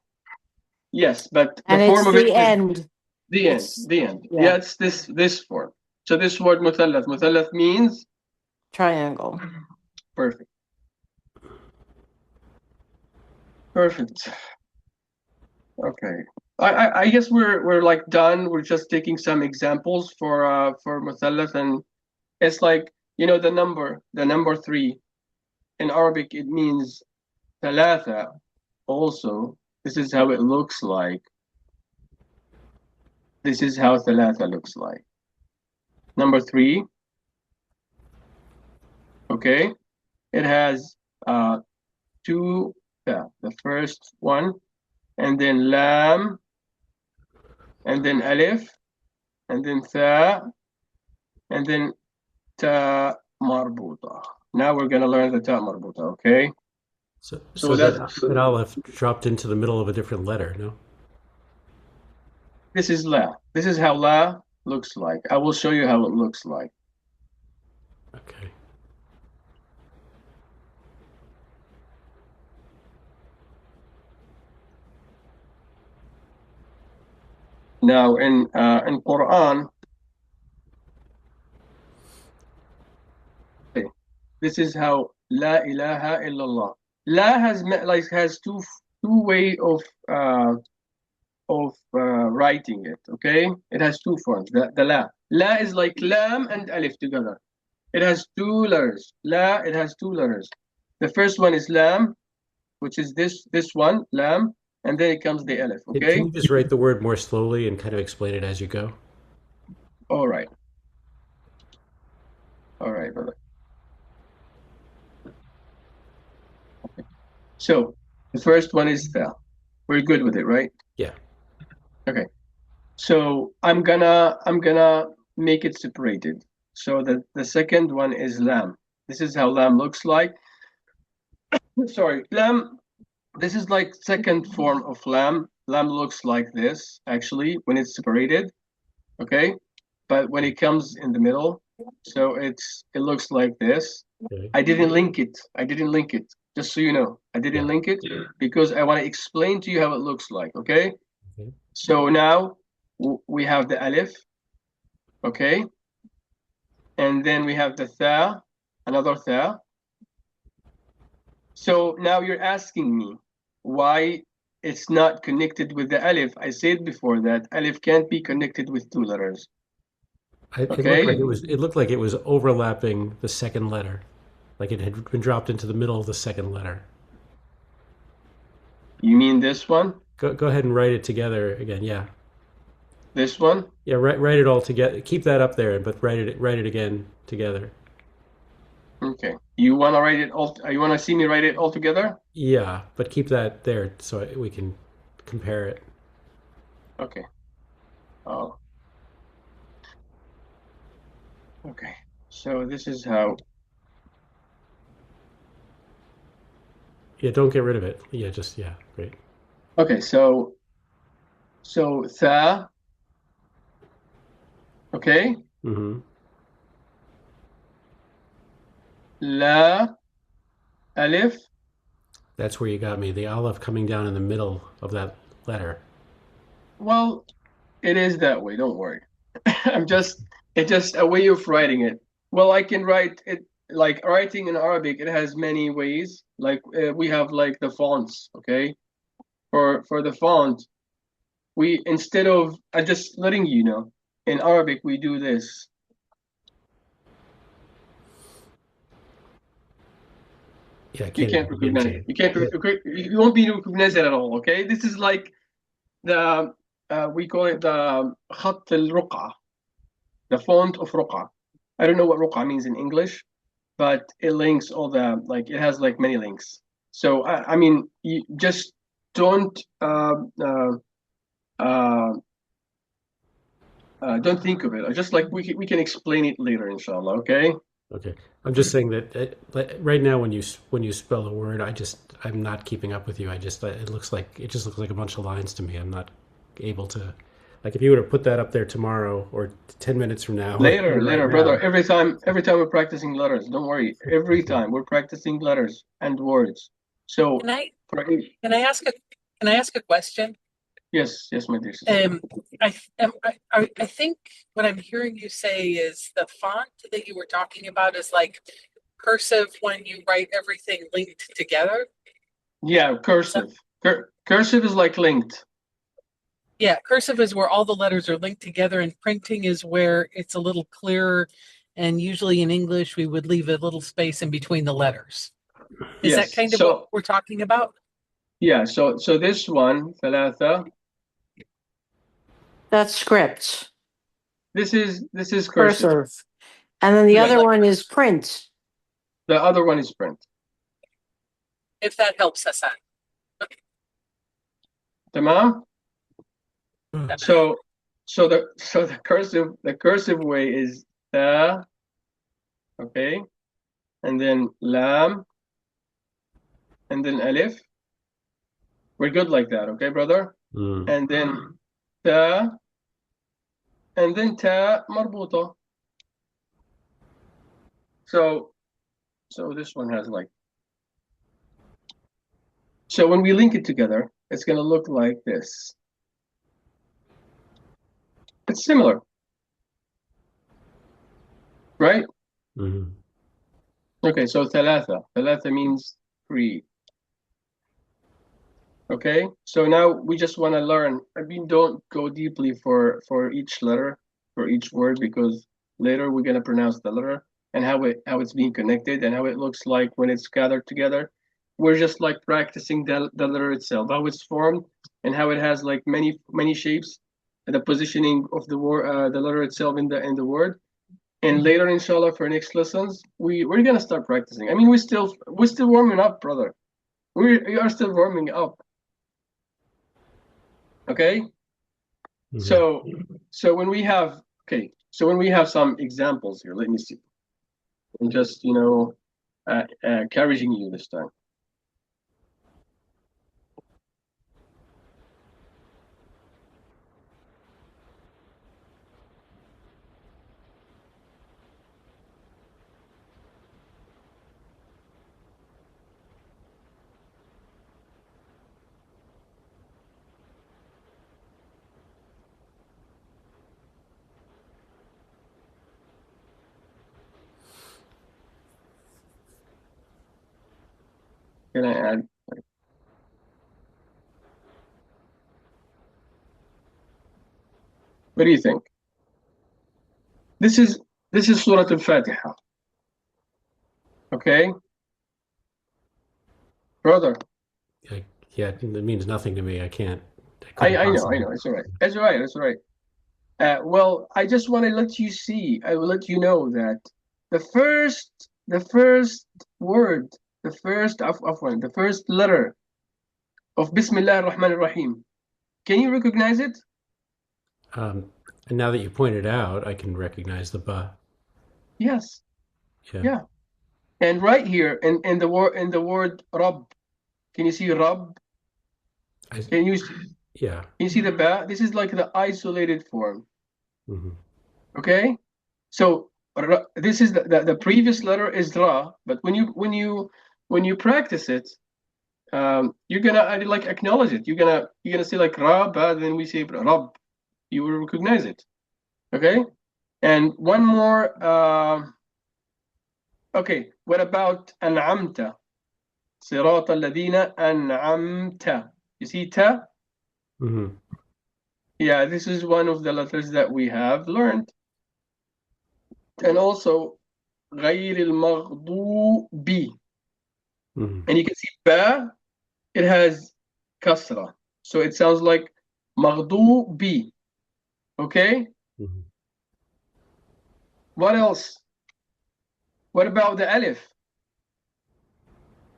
Yes, but and the it's form of it the is end. the end. It's, The end. yeah. Yeah, it's this form. So this word مثلث. مثلث means Triangle. perfect. Perfect. Okay. I guess we're like done. We're just taking some examples for مثلث, and it's like, you know, the number 3 in Arabic, it means ثلاثة also. This is how it looks like. This is how ثلاثة looks like. Number 3, okay? It has two, the first one, and then lam, and then alif, and then tha, and then ta marbuta. Now we're gonna learn the ta marbuta, okay? So that's that aleph dropped into the middle of a different letter, no? this is la. This is how la looks like. I will show you how it looks like. Okay. Now in Quran, okay, this is how la ilaha illallah. La has two way of writing it. Okay, it has two forms. The la. La is like lam and alif together. It has two letters. La, it has two letters. The first one is lam, which is this one, lam, and then it comes the alif. Okay. Can you just write the word more slowly and kind of explain it as you go? All right. All right, brother. Okay. So the first one is tha. We're good with it, right? Yeah. Okay. So I'm gonna make it separated. So the second one is lam. This is how lam looks like. Sorry, lam. This is like second form of lam. Lam looks like this actually when it's separated. Okay, but when it comes in the middle, so it looks like this. Okay. I didn't link it. Just so you know, I didn't link it because I want to explain to you how it looks like. Okay. Okay. So now we have the alif, okay, and then we have the tha, another tha. So now you're asking me why it's not connected with the alif. I said before that alif can't be connected with two letters. It Okay. looked like it was overlapping the second letter, like it had been dropped into the middle of the second letter. You mean this one? Go ahead and write it together again. Yeah. This one? Yeah. Write it all together. Keep that up there, but write it again together. Okay. You want to write it all? You want to see me write it all together? Yeah, but keep that there so we can compare it. Okay. Oh. Okay. So this is how. Yeah, don't get rid of it. Yeah, great. Okay. So tha. Okay. Mm-hmm. La, alif. That's where you got me. The aleph coming down in the middle of that letter. Well, it is that way. Don't worry. It's just a way of writing it. Well, I can write it like writing in Arabic. It has many ways. Like we have like the fonts. Okay, for the font, we instead of just letting you know, in Arabic we do this. Yeah, I You can't can't even begin recognize to. it. You can't. You won't be able to recognize it at all. Okay, this is like the we call it the خط الرقعة, the font of رقعة. I don't know what رقعة means in English, but it links all the like it has like many links. So I mean, you just don't don't think of it. Just like we can explain it later, inshallah. Okay. Okay. I'm just saying that like, right now when you spell a word, I'm not keeping up with you. It just looks like a bunch of lines to me. I'm not able to, like, if you were to put that up there tomorrow or 10 minutes from now or Later, even right later, brother. now. Every time we're practicing letters. Don't worry. Every Okay. time we're practicing letters and words. So, Can I for can I ask a can I ask a question? yes, yes, my dear sister. I think what I'm hearing you say is the font that you were talking about is like cursive when you write everything linked together. Yeah, Is that, cursive. Cursive is like linked. yeah, cursive is where all the letters are linked together, and printing is where it's a little clearer. And usually in English, we would leave a little space in between the letters. Is that Yes. kind of what So, we're talking about? yeah, so this one, ثلاثة, That's script, this is cursive. cursive. And then the Yes. other Like one is print. The other one is print. if that helps us out. تمام? Uh, So the cursive way is ta, okay, and then lam, and then alif. We're good like that, okay, brother? mm, And then ta, and then ta marbuta. So this one has like, so when we link it together, it's gonna look like this. It's similar, right? mhm. Okay, so ثلاثة. ثلاثة means three. Okay, so now we just want to learn. I mean, don't go deeply for each letter, for each word, because later we're gonna pronounce the letter and how it's being connected and how it looks like when it's gathered together. We're just like practicing the letter itself, how it's formed and how it has like many shapes, and the positioning of the word, the letter itself in the word. And later, inshallah, for next lessons, we're gonna start practicing. I mean, we're still warming up, brother. We are still warming up. Okay. Mhm. So when we have some examples here, let me see. I'm just encouraging you this time. Can I add? What do you think? This is Surah Al-Fatiha. Okay, brother. Yeah, it means nothing to me. I couldn't I possibly. know. It's all right. It's all right. It's all right. Well, I just want to let you see. I will let you know that the first word, the first letter of Bismillah ar-Rahman ar-Rahim. Can you recognize it? Um, and now that you pointed out, I can recognize the ba. Yes. Yeah. Yeah. And right here in the word Rabb, can you see Rabb? I, Can you yeah. see the ba? This is like the isolated form. Hmm. Okay. So this is the previous letter is Ra, but when you practice it, you're gonna like acknowledge it. You're gonna say like Ra, ba, then we say Rabb. You will recognize it. Okay. And one more. Okay. What about An'amta? صراط الذين أنعمت. You see ta? Hmm. Yeah, this is one of the letters that we have learned. And also غير المغضوب. Hmm. And you can see ba, it has kasra. So it sounds like مغضوب. Okay? Hmm. What else? What about the alif?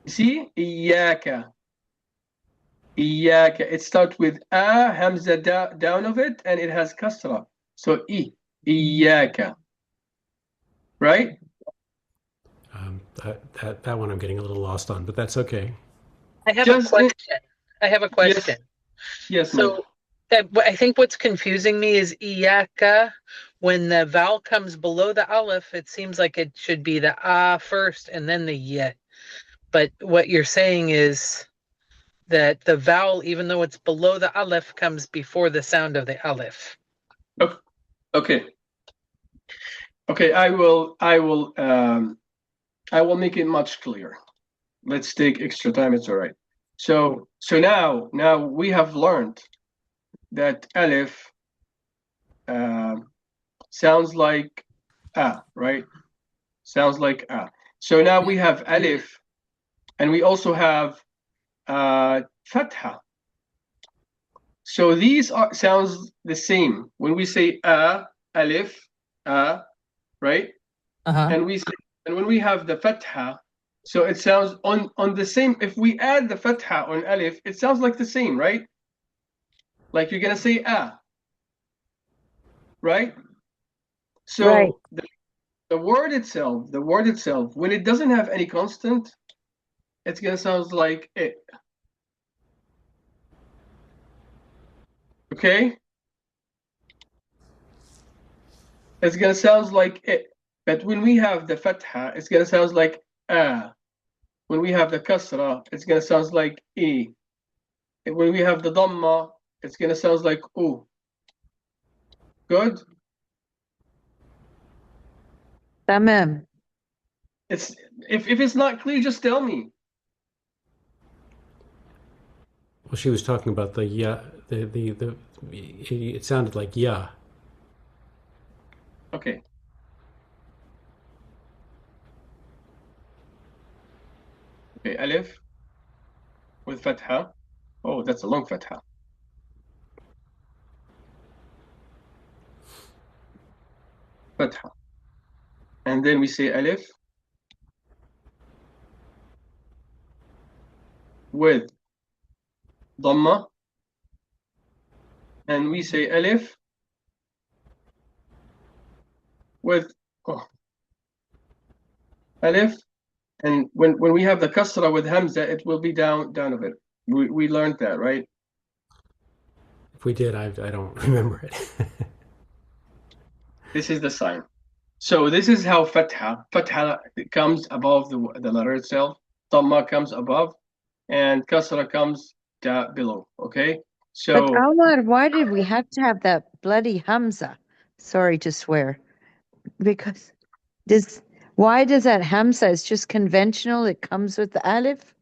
You see? إياك. إياك. It starts with a, hamza down of it, and it has kasra. So إياك. Right? That one I'm getting a little lost on, but that's okay. I have a Just in, question. I have a yes, question. yes, Meg. So I think what's confusing me is iyaka. When the vowel comes below the aleph, it seems like it should be the ah first and then the ye. But what you're saying is that the vowel, even though it's below the aleph, comes before the sound of the aleph. Okay, okay. I will make it much clearer. Let's take extra time. It's all right. So now we have learned that alif sounds like right? Sounds like So now we have alif, and we also have fatha. So these are sounds the same when we say alif, right? Uh-huh. And when we have the fatha, so it sounds on the same. If we add the fatha on alif, it sounds like the same, right? Like you're gonna say right? So Right. the word itself, when it doesn't have any constant, it's gonna sound like it. Okay? It's gonna sound like it. But when we have the fatha, it's gonna sound like When we have the kasra, it's gonna sound like e. And when we have the dhamma, it's gonna sound like u. Good? Tamam. It's if it's not clear, just tell me. Well, she was talking about the yeah, the it sounded like yeah. Okay. Okay, alif with fatha. Oh, that's a long fatha. Fatha. And then we say alif with dhamma. And we say alif with alif. And when we have the kasra with hamza, it will be down a bit. We learned that, right? If we did, I don't remember it. This is the sign. So this is how fatha comes above the letter itself. Dhamma comes above, and kasra comes down below. Okay. But So Omar, why did we have to have that bloody Hamza? Sorry to swear. Because why does that Hamza? It's just conventional. It comes with the alif.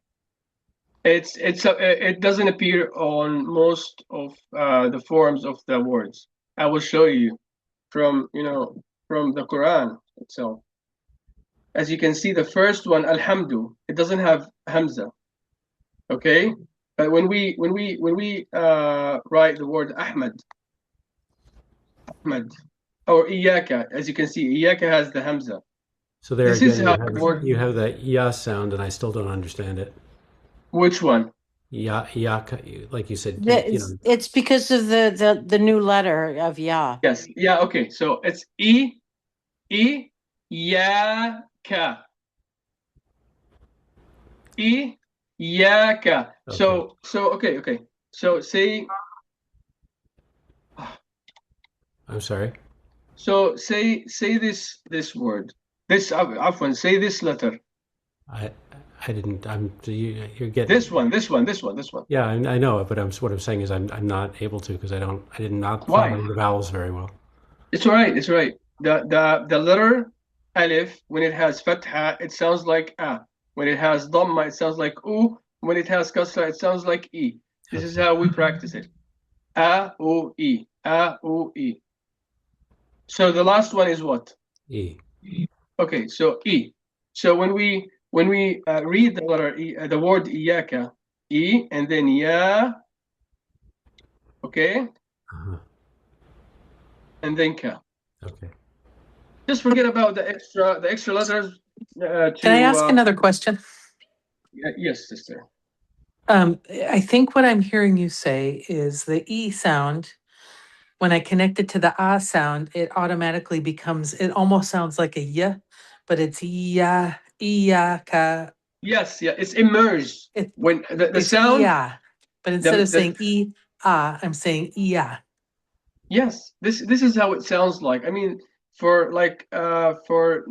it doesn't appear on most of the forms of the words. I will show you from from the Quran itself. As you can see, the first one, Alhamdu, it doesn't have Hamza. Okay, but when we write the word Ahmad or Iyaka, as you can see, Iyaka has the Hamza. So there This is again, how the word. you have that ya sound, and I still don't understand it. Which one? Ya ya, like you said, It's because of the new letter of ya. Yes. Yeah. Okay. So it's Iyaka. Iyaka. Okay. So okay. So say. I'm sorry. So say this word. This afwan. Say this letter. I didn't. You're getting This one. Yeah, I know it, but what I'm saying is I'm not able to because I did not Why? follow the vowels very well. It's all right. It's all right. The letter alif, when it has fatha, it sounds like a. When it has dhamma, it sounds like u. When it has kasra, it sounds like e. This is how we practice it. A u e. A u e. So the last one is what? E. Okay, so e. So when we read the letter e, the word iyaka, e, and then ya. Okay. Uh-huh. And then ka. Okay. Just forget about the extra letters. Can I ask another question? Yes, sister. I think what I'm hearing you say is the E sound, when I connect it to the ah sound, it automatically becomes, it almost sounds like a y, but it's ya Iyaka. Yes, yeah, it's immersed. It, When the it's sound, iya, but instead of the saying I'm saying iya. yes, this is how it sounds like. I mean, for like for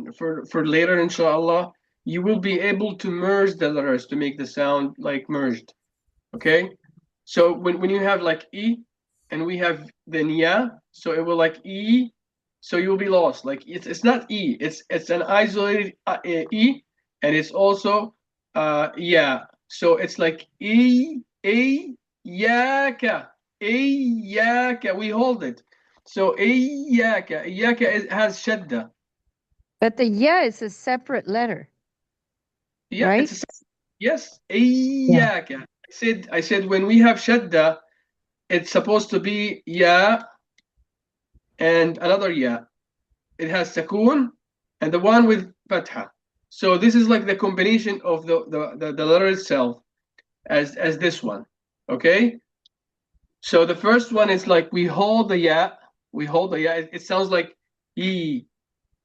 later, inshallah, you will be able to merge the letters to make the sound like merged. Okay? So when you have like E and we have then ya, so it will like E, so you will be lost. Like it's not E, it's an isolated E, and it's also yeah. So it's like E A yaka yaka. We hold it. So yaka has shadda. But the yeah is a separate letter, Yeah, right? it's a, yes. Yeah. Yaka. I said when we have shadda, it's supposed to be ya and another ya. It has sakun and the one with fatha. So this is like the combination of the letter itself as this one. Okay? So the first one is like we hold the ya, it sounds like e,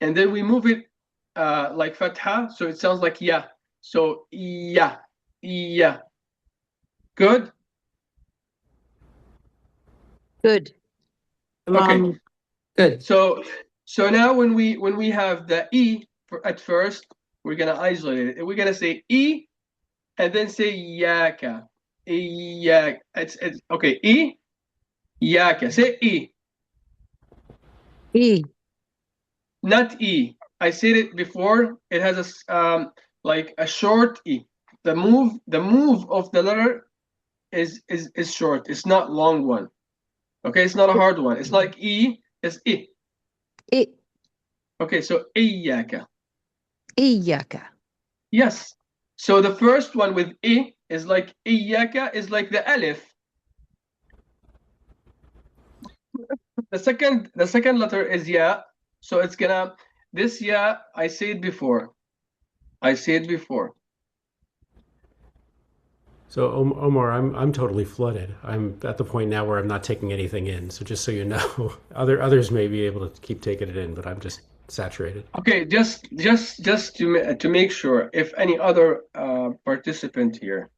and then we move it like fatha, so it sounds like ya. So ya, ya. Good? Good. Okay. Good. So now when we have the e at first, we're gonna isolate it. We're gonna say e and then say yaka. Yak. It's okay. E yaka. Say e, E. not e. I said it before. It has a like a short e. The move of the letter is short. It's not long one. Okay, it's not a hard one. It's like e. It's e. E. Okay, so iyaka. Iyaka. Yes. So the first one with I is like iyaka is like the alif. The second letter is ya. So it's gonna this ya I said before. So Omar, I'm totally flooded. I'm at the point now where I'm not taking anything in. So just so you know, others may be able to keep taking it in, but I'm just saturated. Okay, just to make sure, if any other participant here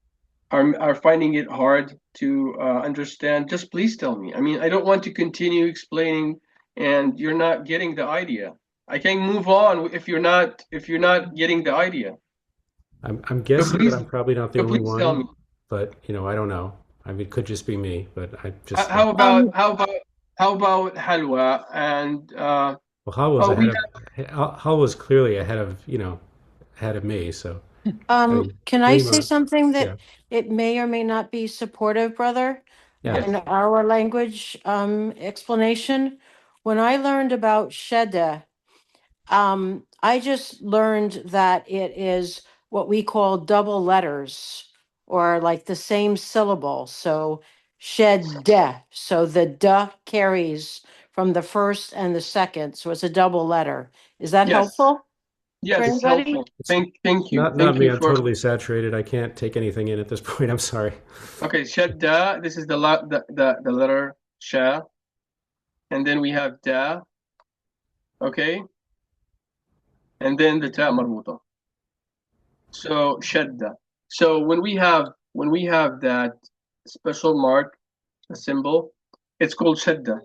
are finding it hard to understand, just please tell me. I mean, I don't want to continue explaining and you're not getting the idea. I can move on if you're not getting the idea. I'm guessing that please, I'm probably not the only please tell me. one, but I don't know. I mean, it could just be me, but I just How about halwa and well, Hal was oh we ahead of Hal was clearly ahead of ahead of me. So I mean, Can I say Lima, something yeah, that it may or may not be supportive, brother? yeah. In yes our language explanation, when I learned about Shedda, I just learned that it is what we call double letters or like the same syllable. So Shedda. So the duh carries from the first and the second. So it's a double letter. Is that yes helpful for yes it's anybody? helpful. Thank you. Not Thank me. you I'm for totally saturated. I can't take anything in at this point. I'm sorry. okay, shadda. This is the letter sha, and then we have da, okay, and then the ta marbuta. So shadda. So when we have that special mark, a symbol, it's called shadda.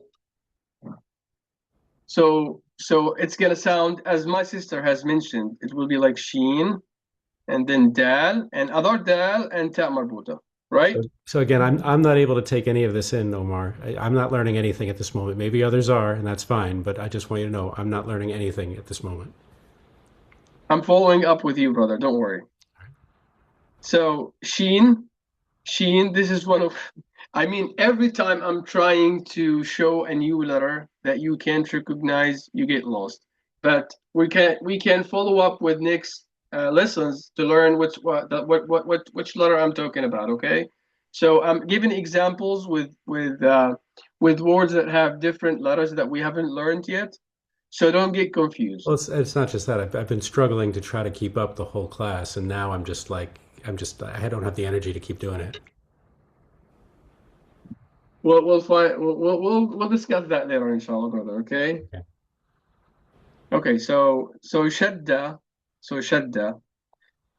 So it's gonna sound as my sister has mentioned. It will be like sheen, and then dal, and other dal, and ta marbuta, right? So again, I'm not able to take any of this in, Omar. I'm not learning anything at this moment. Maybe others are, and that's fine. But I just want you to know I'm not learning anything at this moment. I'm following up with you, brother. Don't worry. So Sheen, this is one of, I mean, every time I'm trying to show a new letter that you can't recognize, you get lost. But we can follow up with next lessons to learn which letter I'm talking about. Okay, so I'm giving examples with words that have different letters that we haven't learned yet. So don't get confused. Well, it's not just that. I've been struggling to try to keep up the whole class, and now I don't have the energy to keep doing it. We'll find we'll discuss that later, inshallah, brother. Okay. Okay. Okay. So shadda,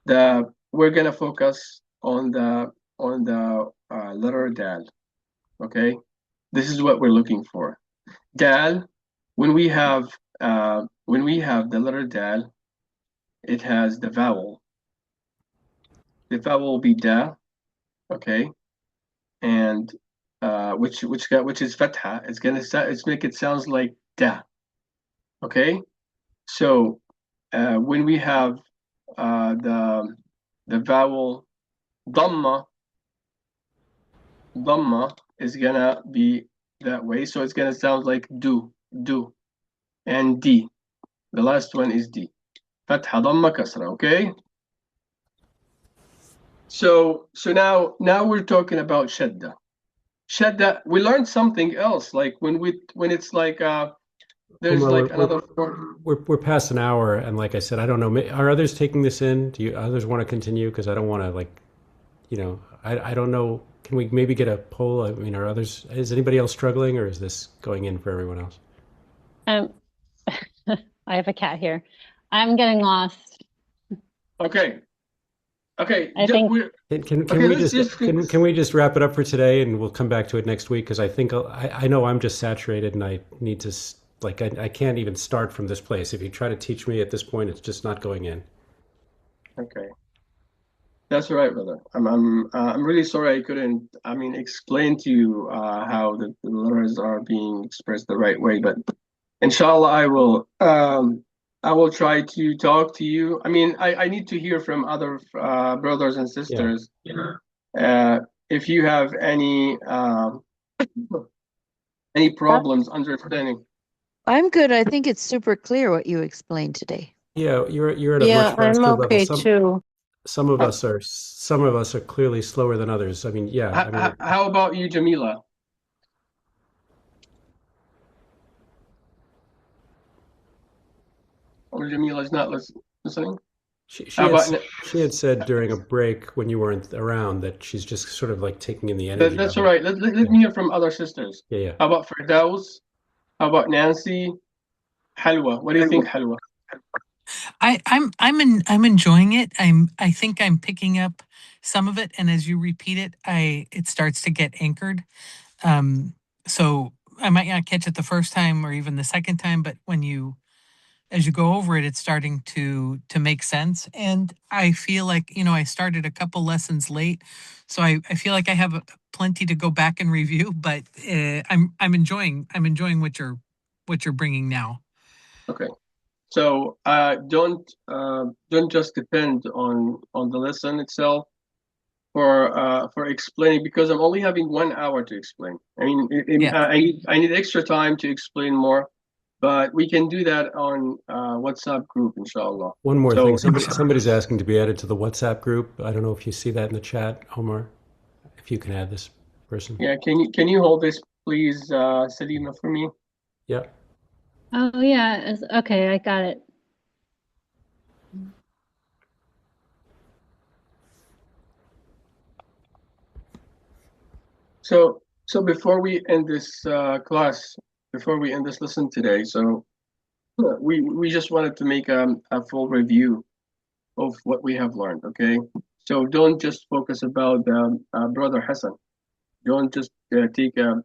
we're gonna focus on the letter dal. Okay, this is what we're looking for. Dal, when we have the letter dal, it has the vowel. The vowel will be da, okay, and which is fatha. It's make it sounds like da, okay. So when we have the vowel dhamma is gonna be that way. So it's gonna sound like do, and D. The last one is D. Fatha dhamma kasra, okay? So now we're talking about shadda. Shadda, we learned something else, like when it's like there's Omar, like another form. we're past an hour, and like I said, I don't know. Are others taking this in? Do you others want to continue? Because I don't want to I don't know. Can we maybe get a poll? I mean, are others? Is anybody else struggling, or is this going in for everyone else? Um, I have a cat here. I'm getting lost. Okay. I think Can we can we just wrap it up for today, and we'll come back to it next week? Because I think I know I'm just saturated, and I need to I can't even start from this place. If you try to teach me at this point, it's just not going in. Okay. That's all right, brother. I'm really sorry I couldn't, explain to you how the letters are being expressed the right way, but inshallah I will try to talk to you. I need to hear from other brothers and sisters. If you have any problems understanding. I'm good. I think it's super clear what you explained today. Yeah, you're at a Yeah, much I'm faster level. okay too. Some of us are clearly slower than others. I mean, yeah. How about you, Jamila? Or Jamila is not listening? She had said during a break when you weren't around that she's just sort of like taking in the energy. That's all right. Let me hear from other sisters. Yeah. How about Firdaus? How about Nancy? Halwa. What do you think, Halwa? I'm enjoying it. I think I'm picking up some of it, and as you repeat it, it starts to get anchored. So I might not catch it the first time or even the second time, but as you go over it, it's starting to make sense. And I feel like, I started a couple lessons late, so I feel like I have plenty to go back and review. But I'm enjoying what you're bringing now. Okay. So don't just depend on the lesson itself for explaining, because I'm only having 1 hour to explain. I need extra time to explain more, but we can do that on WhatsApp group, inshallah. One more thing. Somebody's asking to be added to the WhatsApp group. I don't know if you see that in the chat, Omar. If you can add this person. Yeah, can you hold this, please, Salima, for me? Yeah. Oh yeah, okay, I got it. So before we end this class, before we end this lesson today, so we just wanted to make a full review of what we have learned, okay? So don't just focus about Brother Hassan. Don't just take a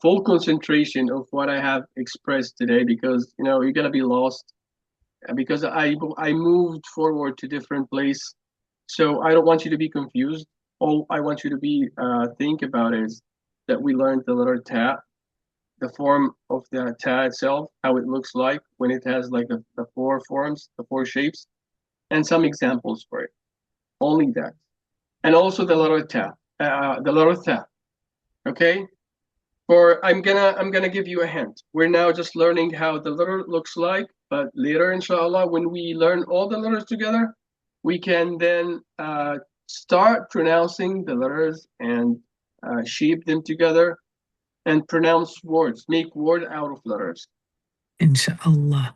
full concentration of what I have expressed today, because you're gonna be lost, because I moved forward to different place, so I don't want you to be confused. All I want you to be think about is that we learned the letter ta, the form of the ta itself, how it looks like when it has like the four forms, the four shapes, and some examples for it. Only that, and also the letter ta, Okay. I'm gonna give you a hint. We're now just learning how the letter looks like, but later, inshallah, when we learn all the letters together, we can then start pronouncing the letters and shape them together and pronounce words, make word out of letters. Inshallah.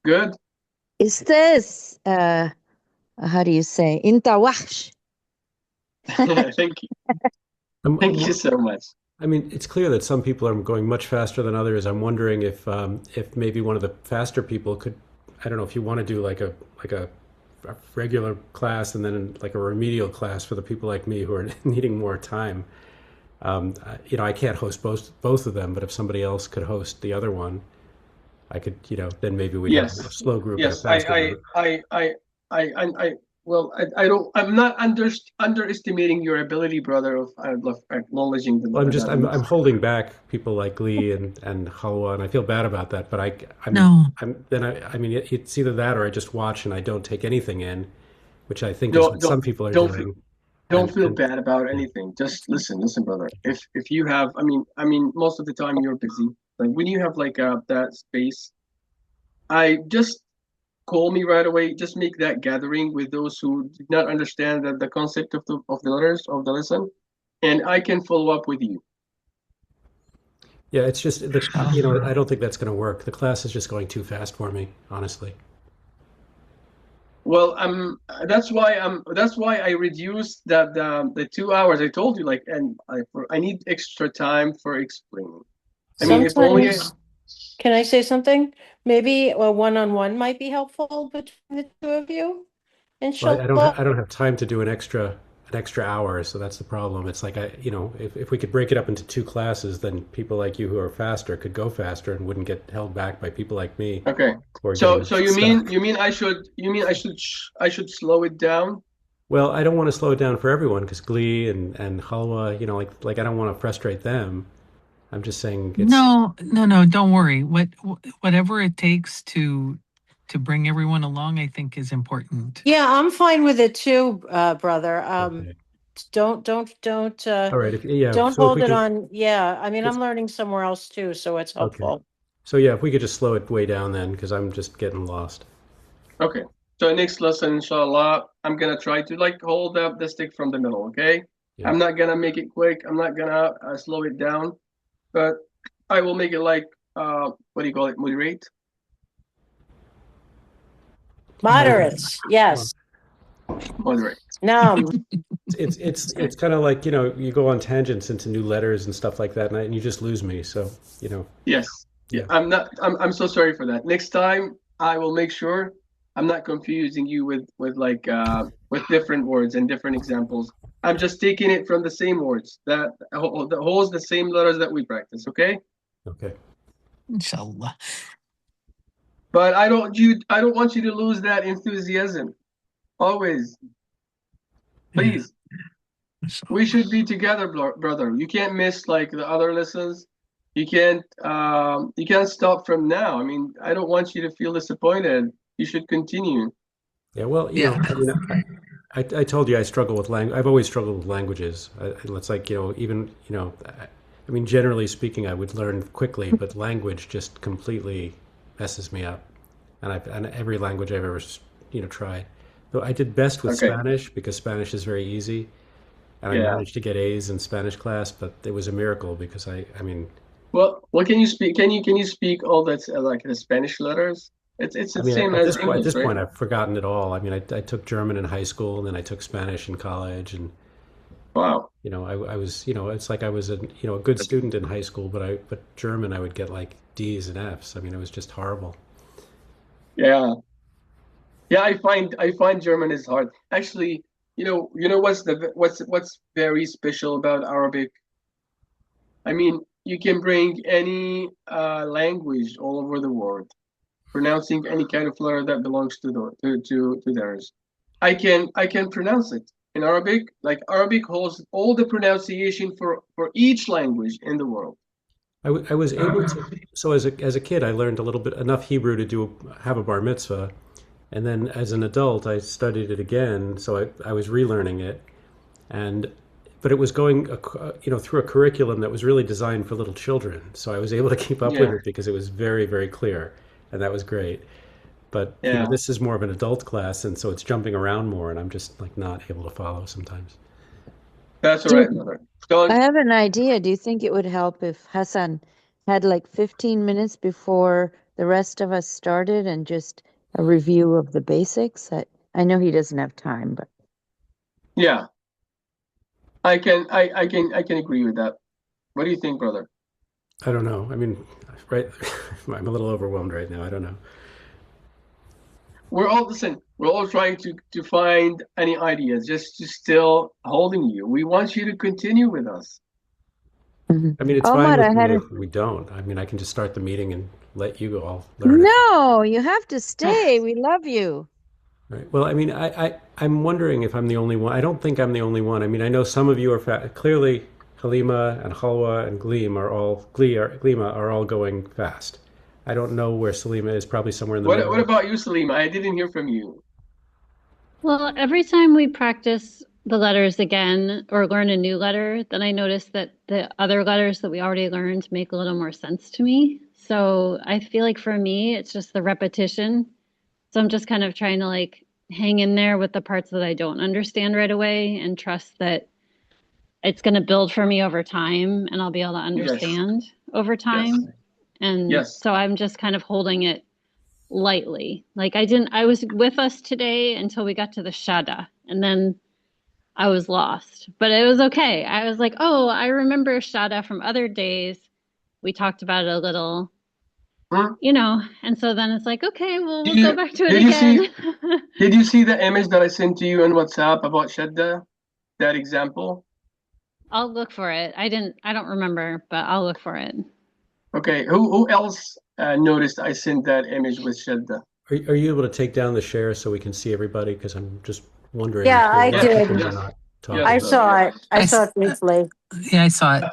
Good. Is this how do you say? Inta wahsh. Thank you. Thank you so much. I mean, it's clear that some people are going much faster than others. I'm wondering if maybe one of the faster people could I don't know if you want to do a regular class and then like a remedial class for the people like me who are needing more time. I can't host both of them, but if somebody else could host the other one, I could, then maybe we'd have a Yes, slow group and a yes. faster group. Well, I don't. I'm not underestimating your ability, brother. Of acknowledging Well, that I'm holding back people like Lee and Halwa, and I feel bad about that. But No, I mean, it's either that or I just watch and I don't take anything in, which I think is no, what some people are don't feel doing. don't feel And bad about yeah, anything. Just listen, brother. If you have, I mean, most of the time you're busy. Like when you have like that space, I just call me right away. Just make that gathering with those who did not understand the concept of the letters of the lesson, and I can follow up with you. yeah, it's just so I don't think that's going to work. The class is just going too fast for me, honestly. Well, that's why I reduced the 2 hours. I told you, like, and I need extra time for explaining. I mean, Yeah. if only Sometimes, can I say something? Maybe a one-on-one might be helpful between the two of you, Well, inshallah. I don't have time to do an extra hour, so that's the problem. It's like if we could break it up into two classes, then people like you who are faster could go faster and wouldn't get held back by people like me okay. who are So getting so stuck. I should slow it down. Well, I don't want to slow it down for everyone because Glee and Halwa, like I don't want to frustrate them. I'm just saying it's no, don't worry. Whatever it takes to bring everyone along, I think is important. Yeah, I'm fine with it too, brother. okay. Don't All right. Yeah. don't So if hold we it could, on. Yeah, I mean, let's, I'm learning somewhere else too, so it's okay. helpful. So yeah, if we could just slow it way down then, because I'm just getting lost. Okay. So next lesson, inshallah, I'm gonna try to like hold up the stick from the middle. Okay. Yeah. I'm not gonna make it quick. I'm not gonna slow it down, but I will make it like what do you call it? Moderate. Moderate. Moderates, Well, yes. Moderate. No, it's kind of like you go on tangents into new letters and stuff like that, and you just lose me. So Yes. Yeah. yeah. I'm so sorry for that. Next time I will make sure I'm not confusing you with like with different words and different examples. I'm just taking it from the same words that holds the same letters that we practice, okay? Okay. Inshallah. But I don't want you to lose that enthusiasm. Always. Yeah. Please. We should be together, brother. You can't miss like the other lessons. You can't stop from now. I mean, I don't want you to feel disappointed. You should continue. Yeah. Well, Yeah. I mean, I told you I struggle with language. I've always struggled with languages. It's like even I mean, generally speaking, I would learn quickly, but language just completely messes me up. And every language I've ever tried. Though I did best with Okay. Spanish because Spanish is very easy, and I Yeah. managed to get A's in Spanish class. But it was a miracle because I mean, Well, what can you speak? Can you speak all that's like the Spanish letters? It's I the mean, same as at English, this right? point, I've forgotten it all. I mean, I took German in high school, and then I took Spanish in college, and Wow. I was, it's like I was a good student in high school, but German, I would get like D's and F's. I mean, it was just horrible. Yeah. Yeah, I find German is hard. Actually, what's very special about Arabic? I mean, you can bring any language all over the world, pronouncing any kind of letter that belongs to theirs. I can pronounce it in Arabic. Like Arabic holds all the pronunciation for each language in the world. I was able to. So as a kid, I learned a little bit enough Hebrew to have a bar mitzvah, and then as an adult, I studied it again. So I was relearning it, and but it was going through a curriculum that was really designed for little children. So I was able to keep up with Yeah, it because it was very very clear, and that was great. But yeah, this is more of an adult class, and so it's jumping around more, and I'm just like not able to follow sometimes. that's all Do right, mother. I Don't. have an idea. Do you think it would help if Hassan had like 15 minutes before the rest of us started and just a review of the basics? I know he doesn't have time, but Yeah, I can agree with that. What do you think, brother? I don't know. I mean, right? I'm a little overwhelmed right now. I don't know. we're all listen. We're all trying to find any ideas, just to still holding you. We want you to continue with us. Mhm. I mean, it's fine Omar, with I me had a if we don't. I mean, I can just start the meeting and let you all learn it. no, you have to stay. We love you. Right. Well, I mean, I'm wondering if I'm the only one. I don't think I'm the only one. I mean, I know some of you are clearly Halima and Halwa and Glima are all going fast. I don't know where Salima is, probably somewhere in the What middle. about you, Salima? I didn't hear from you. Well, every time we practice the letters again or learn a new letter, then I notice that the other letters that we already learned make a little more sense to me. So I feel like for me, it's just the repetition. So I'm just kind of trying to like hang in there with the parts that I don't understand right away and trust that it's going to build for me over time and I'll be able to Yes, understand over yes, time. And yes. so I'm just kind of holding it lightly. Like I was with us today until we got to the Shada and then I was lost, but it was okay. I was like, oh, I remember Shada from other days. We talked about it a little, Hmm? and so then it's like, okay, well, Did we'll go you back to it did you again. see did you see the image that I sent to you on WhatsApp about Shadda? That example? I'll look for it. I don't remember, but I'll look for it. Okay. Who else noticed I sent that image with Shadda? Are you able to take down the share so we can see everybody? Because I'm just wondering Yeah, because a I lot of Yes, people did. are yes, not yes, I talking. brother. saw it. I I saw s- it briefly. yeah, I saw it.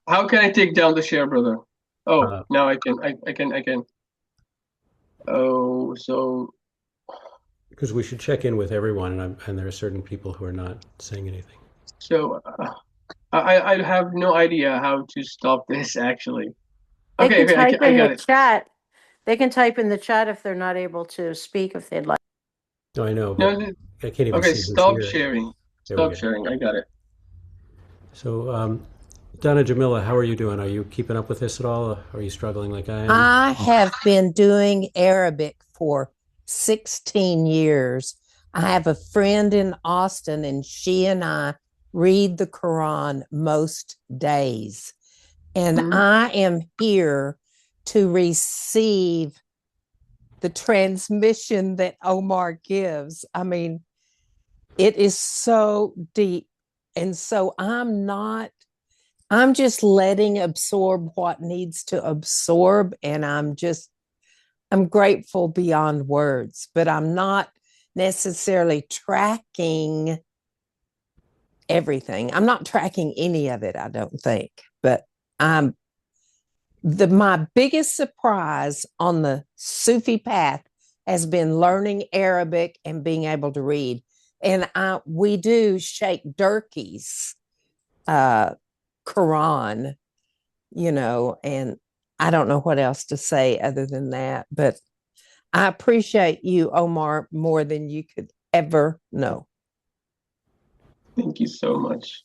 How can I take down the share, brother? Oh, Uh, now I can. I can. Oh, so because we should check in with everyone, and there are certain people who are not saying anything. so I have no idea how to stop this actually. They Okay, can okay, type I in the got it. chat. They can type in the chat if they're not able to speak if they'd like. No, I know, No, but I can't even okay, see who's stop here. sharing. There we Stop go. sharing. I got it. So, Donna Jamila, how are you doing? Are you keeping up with this at all? Or are you struggling like I am? I have been doing Arabic for 16 years. I have a friend in Austin, and she and I read the Quran most days. And Mhm. I am here to receive the transmission that Omar gives. I mean, it is so deep. And so I'm just letting absorb what needs to absorb. And I'm grateful beyond words, but I'm not necessarily tracking everything. I'm not tracking any of it, I don't think. But I'm my biggest surprise on the Sufi path has been learning Arabic and being able to read. And we do Sheikh Durkee's Quran, and I don't know what else to say other than that. But I appreciate you, Omar, more than you could ever know. Thank you so much.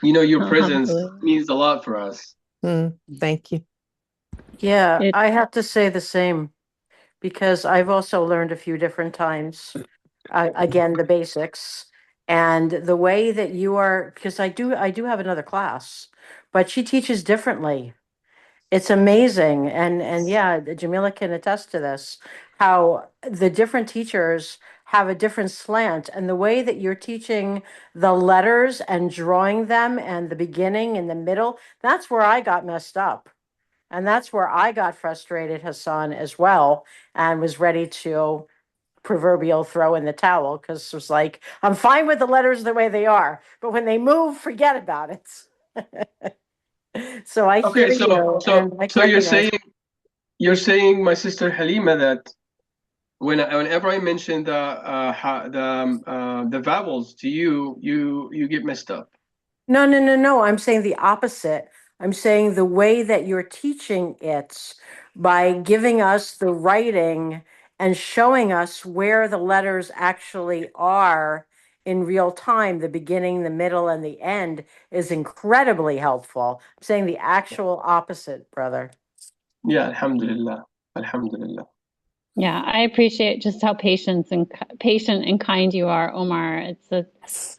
You know, your presence Alhamdulillah. means a lot for us. Thank you. Yeah, It, I have to say the same because I've also learned a few different times. Again, the basics and the way that you are, because I do have another class, but she teaches differently. It's amazing. And yeah, Jamila can attest to this, how the different teachers have a different slant and the way that you're teaching the letters and drawing them and the beginning and the middle, that's where I got messed up. And that's where I got frustrated, Hassan, as well, and was ready to proverbial throw in the towel because it was like, I'm fine with the letters the way they are, but when they move, forget about it. So I Okay, hear you and I so recognize. you're saying, my sister Halima, that whenever I mention the vowels to you, you get messed up. No, no, no, no. I'm saying the opposite. I'm saying the way that you're teaching it by giving us the writing and showing us where the letters actually are in real time, the beginning, the middle, and the end is incredibly helpful. I'm saying the actual opposite, brother. Yeah, Alhamdulillah, Alhamdulillah. yeah, I appreciate just how patient and kind you are, Omar.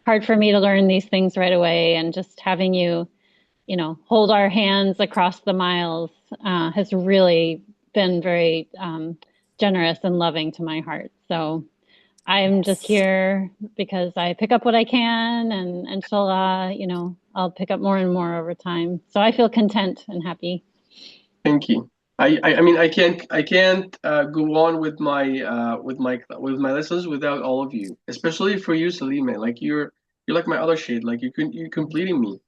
Hard for me to learn these things right away, and just having you, hold our hands across the miles has really been very generous and loving to my heart. So I'm just here because I pick up what I can, and inshallah, I'll pick up more and more over time. So I feel content and happy. Thank you. I mean, I can't go on with my lessons without all of you, especially for you, Salima. Like you're like my other shade. Like you're completing me.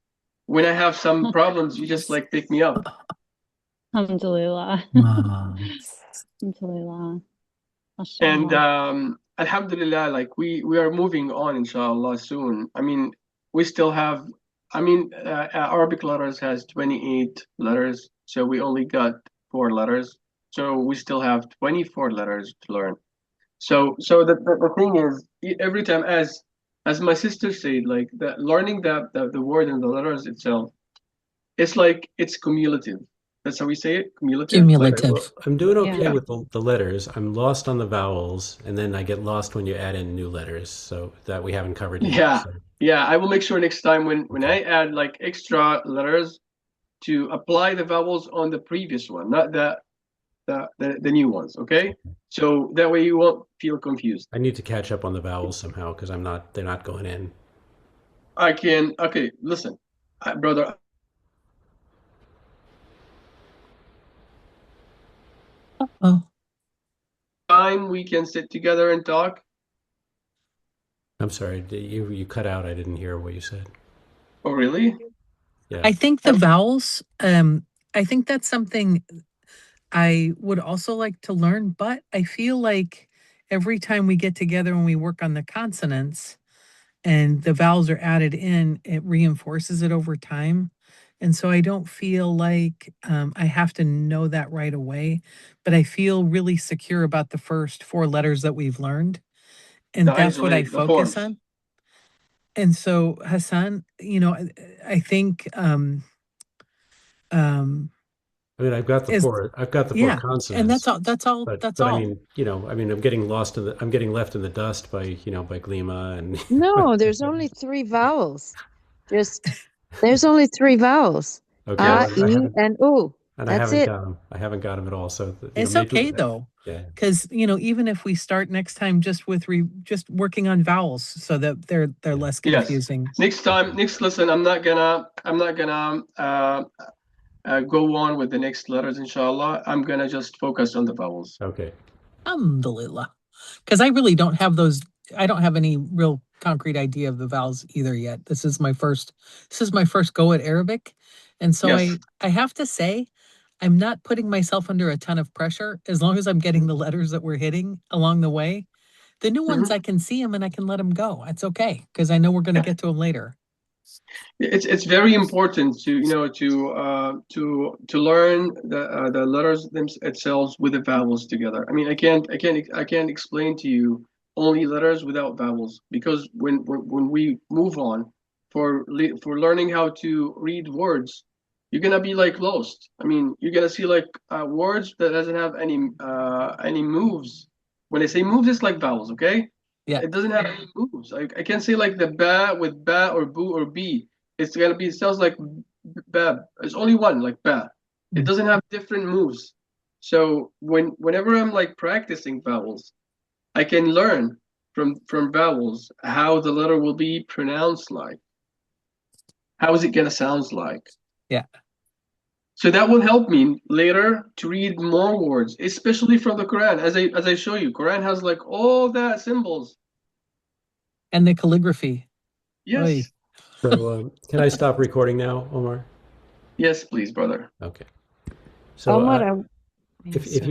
When I have some problems, you just like pick me up. Alhamdulillah. Wow. Alhamdulillah. And MashaAllah. Alhamdulillah, like we are moving on, inshallah, soon. I mean, we still have. I mean, Arabic letters has 28 letters, so we only got 4 letters. So we still have 24 letters to learn. So the thing is, every time, as my sister said, like that learning the word and the letters itself, it's like it's cumulative. That's how we say it, cumulative. Like Right. Well, Cumulative. I'm doing Yeah. okay with the letters. I'm lost on the vowels, and then I get lost when you add in new letters, so that we haven't covered yet. yeah, So, yeah. I will make sure next time when I add like extra letters to apply the vowels on the previous one, not the new ones. Okay, so that way you won't feel confused. I need to catch up on the vowels somehow because they're not going in. I can. Okay, listen, brother. Oh, Time we can sit together and talk. I'm sorry, you cut out. I didn't hear what you said. Oh, really? Yeah. I think the vowels, I think that's something I would also like to learn, but I feel like every time we get together and we work on the consonants and the vowels are added in, it reinforces it over time. And so I don't feel like I have to know that right away, but I feel really secure about the first 4 letters that we've learned. And The that's what I isolate, the focus forms. on. And so Hassan, I think um I mean, is I've got the 4 yeah, and consonants, but that's I all. mean, I mean, I'm getting left in the dust by Glima and No, there's only 3 vowels. There's only 3 vowels. okay, A, well, E, and U. I That's haven't it. got them. I haven't got them at all. So It's maybe okay though, yeah. because even if we start next time just with just working on vowels so that they're Yeah. less Yes. confusing. Next time, next lesson, I'm not gonna go on with the next letters, inshallah. I'm gonna just focus on the vowels. Okay. Alhamdulillah. Because I really don't have those. I don't have any real concrete idea of the vowels either yet. This is my first go at Arabic. And so Yes. I have to say, I'm not putting myself under a ton of pressure as long as I'm getting the letters that we're hitting along the way. The new ones, Mhm. I can see them and I can let them go. It's okay because I know we're going to Yeah. get to them later. It's very important to to learn the letters themselves with the vowels together. I mean, I can't explain to you only letters without vowels, because when we move on for learning how to read words, you're gonna be like lost. I mean, you're gonna see like words that doesn't have any moves. When I say moves, it's like vowels, okay? Yeah. It doesn't have any moves. I can't say like the ba with ba or boo or b. It's gonna be, it sounds like bab. It's only one, like ba. It doesn't have different moves. So whenever I'm like practicing vowels, I can learn from vowels how the letter will be pronounced like. How is it gonna sound like? Yeah. So that will help me later to read more words, especially from the Quran. As I show you, Quran has like all that symbols. And the calligraphy. Oy. Yes. So can I stop recording now, Omar? Yes, please, brother. Okay. So Omar, if you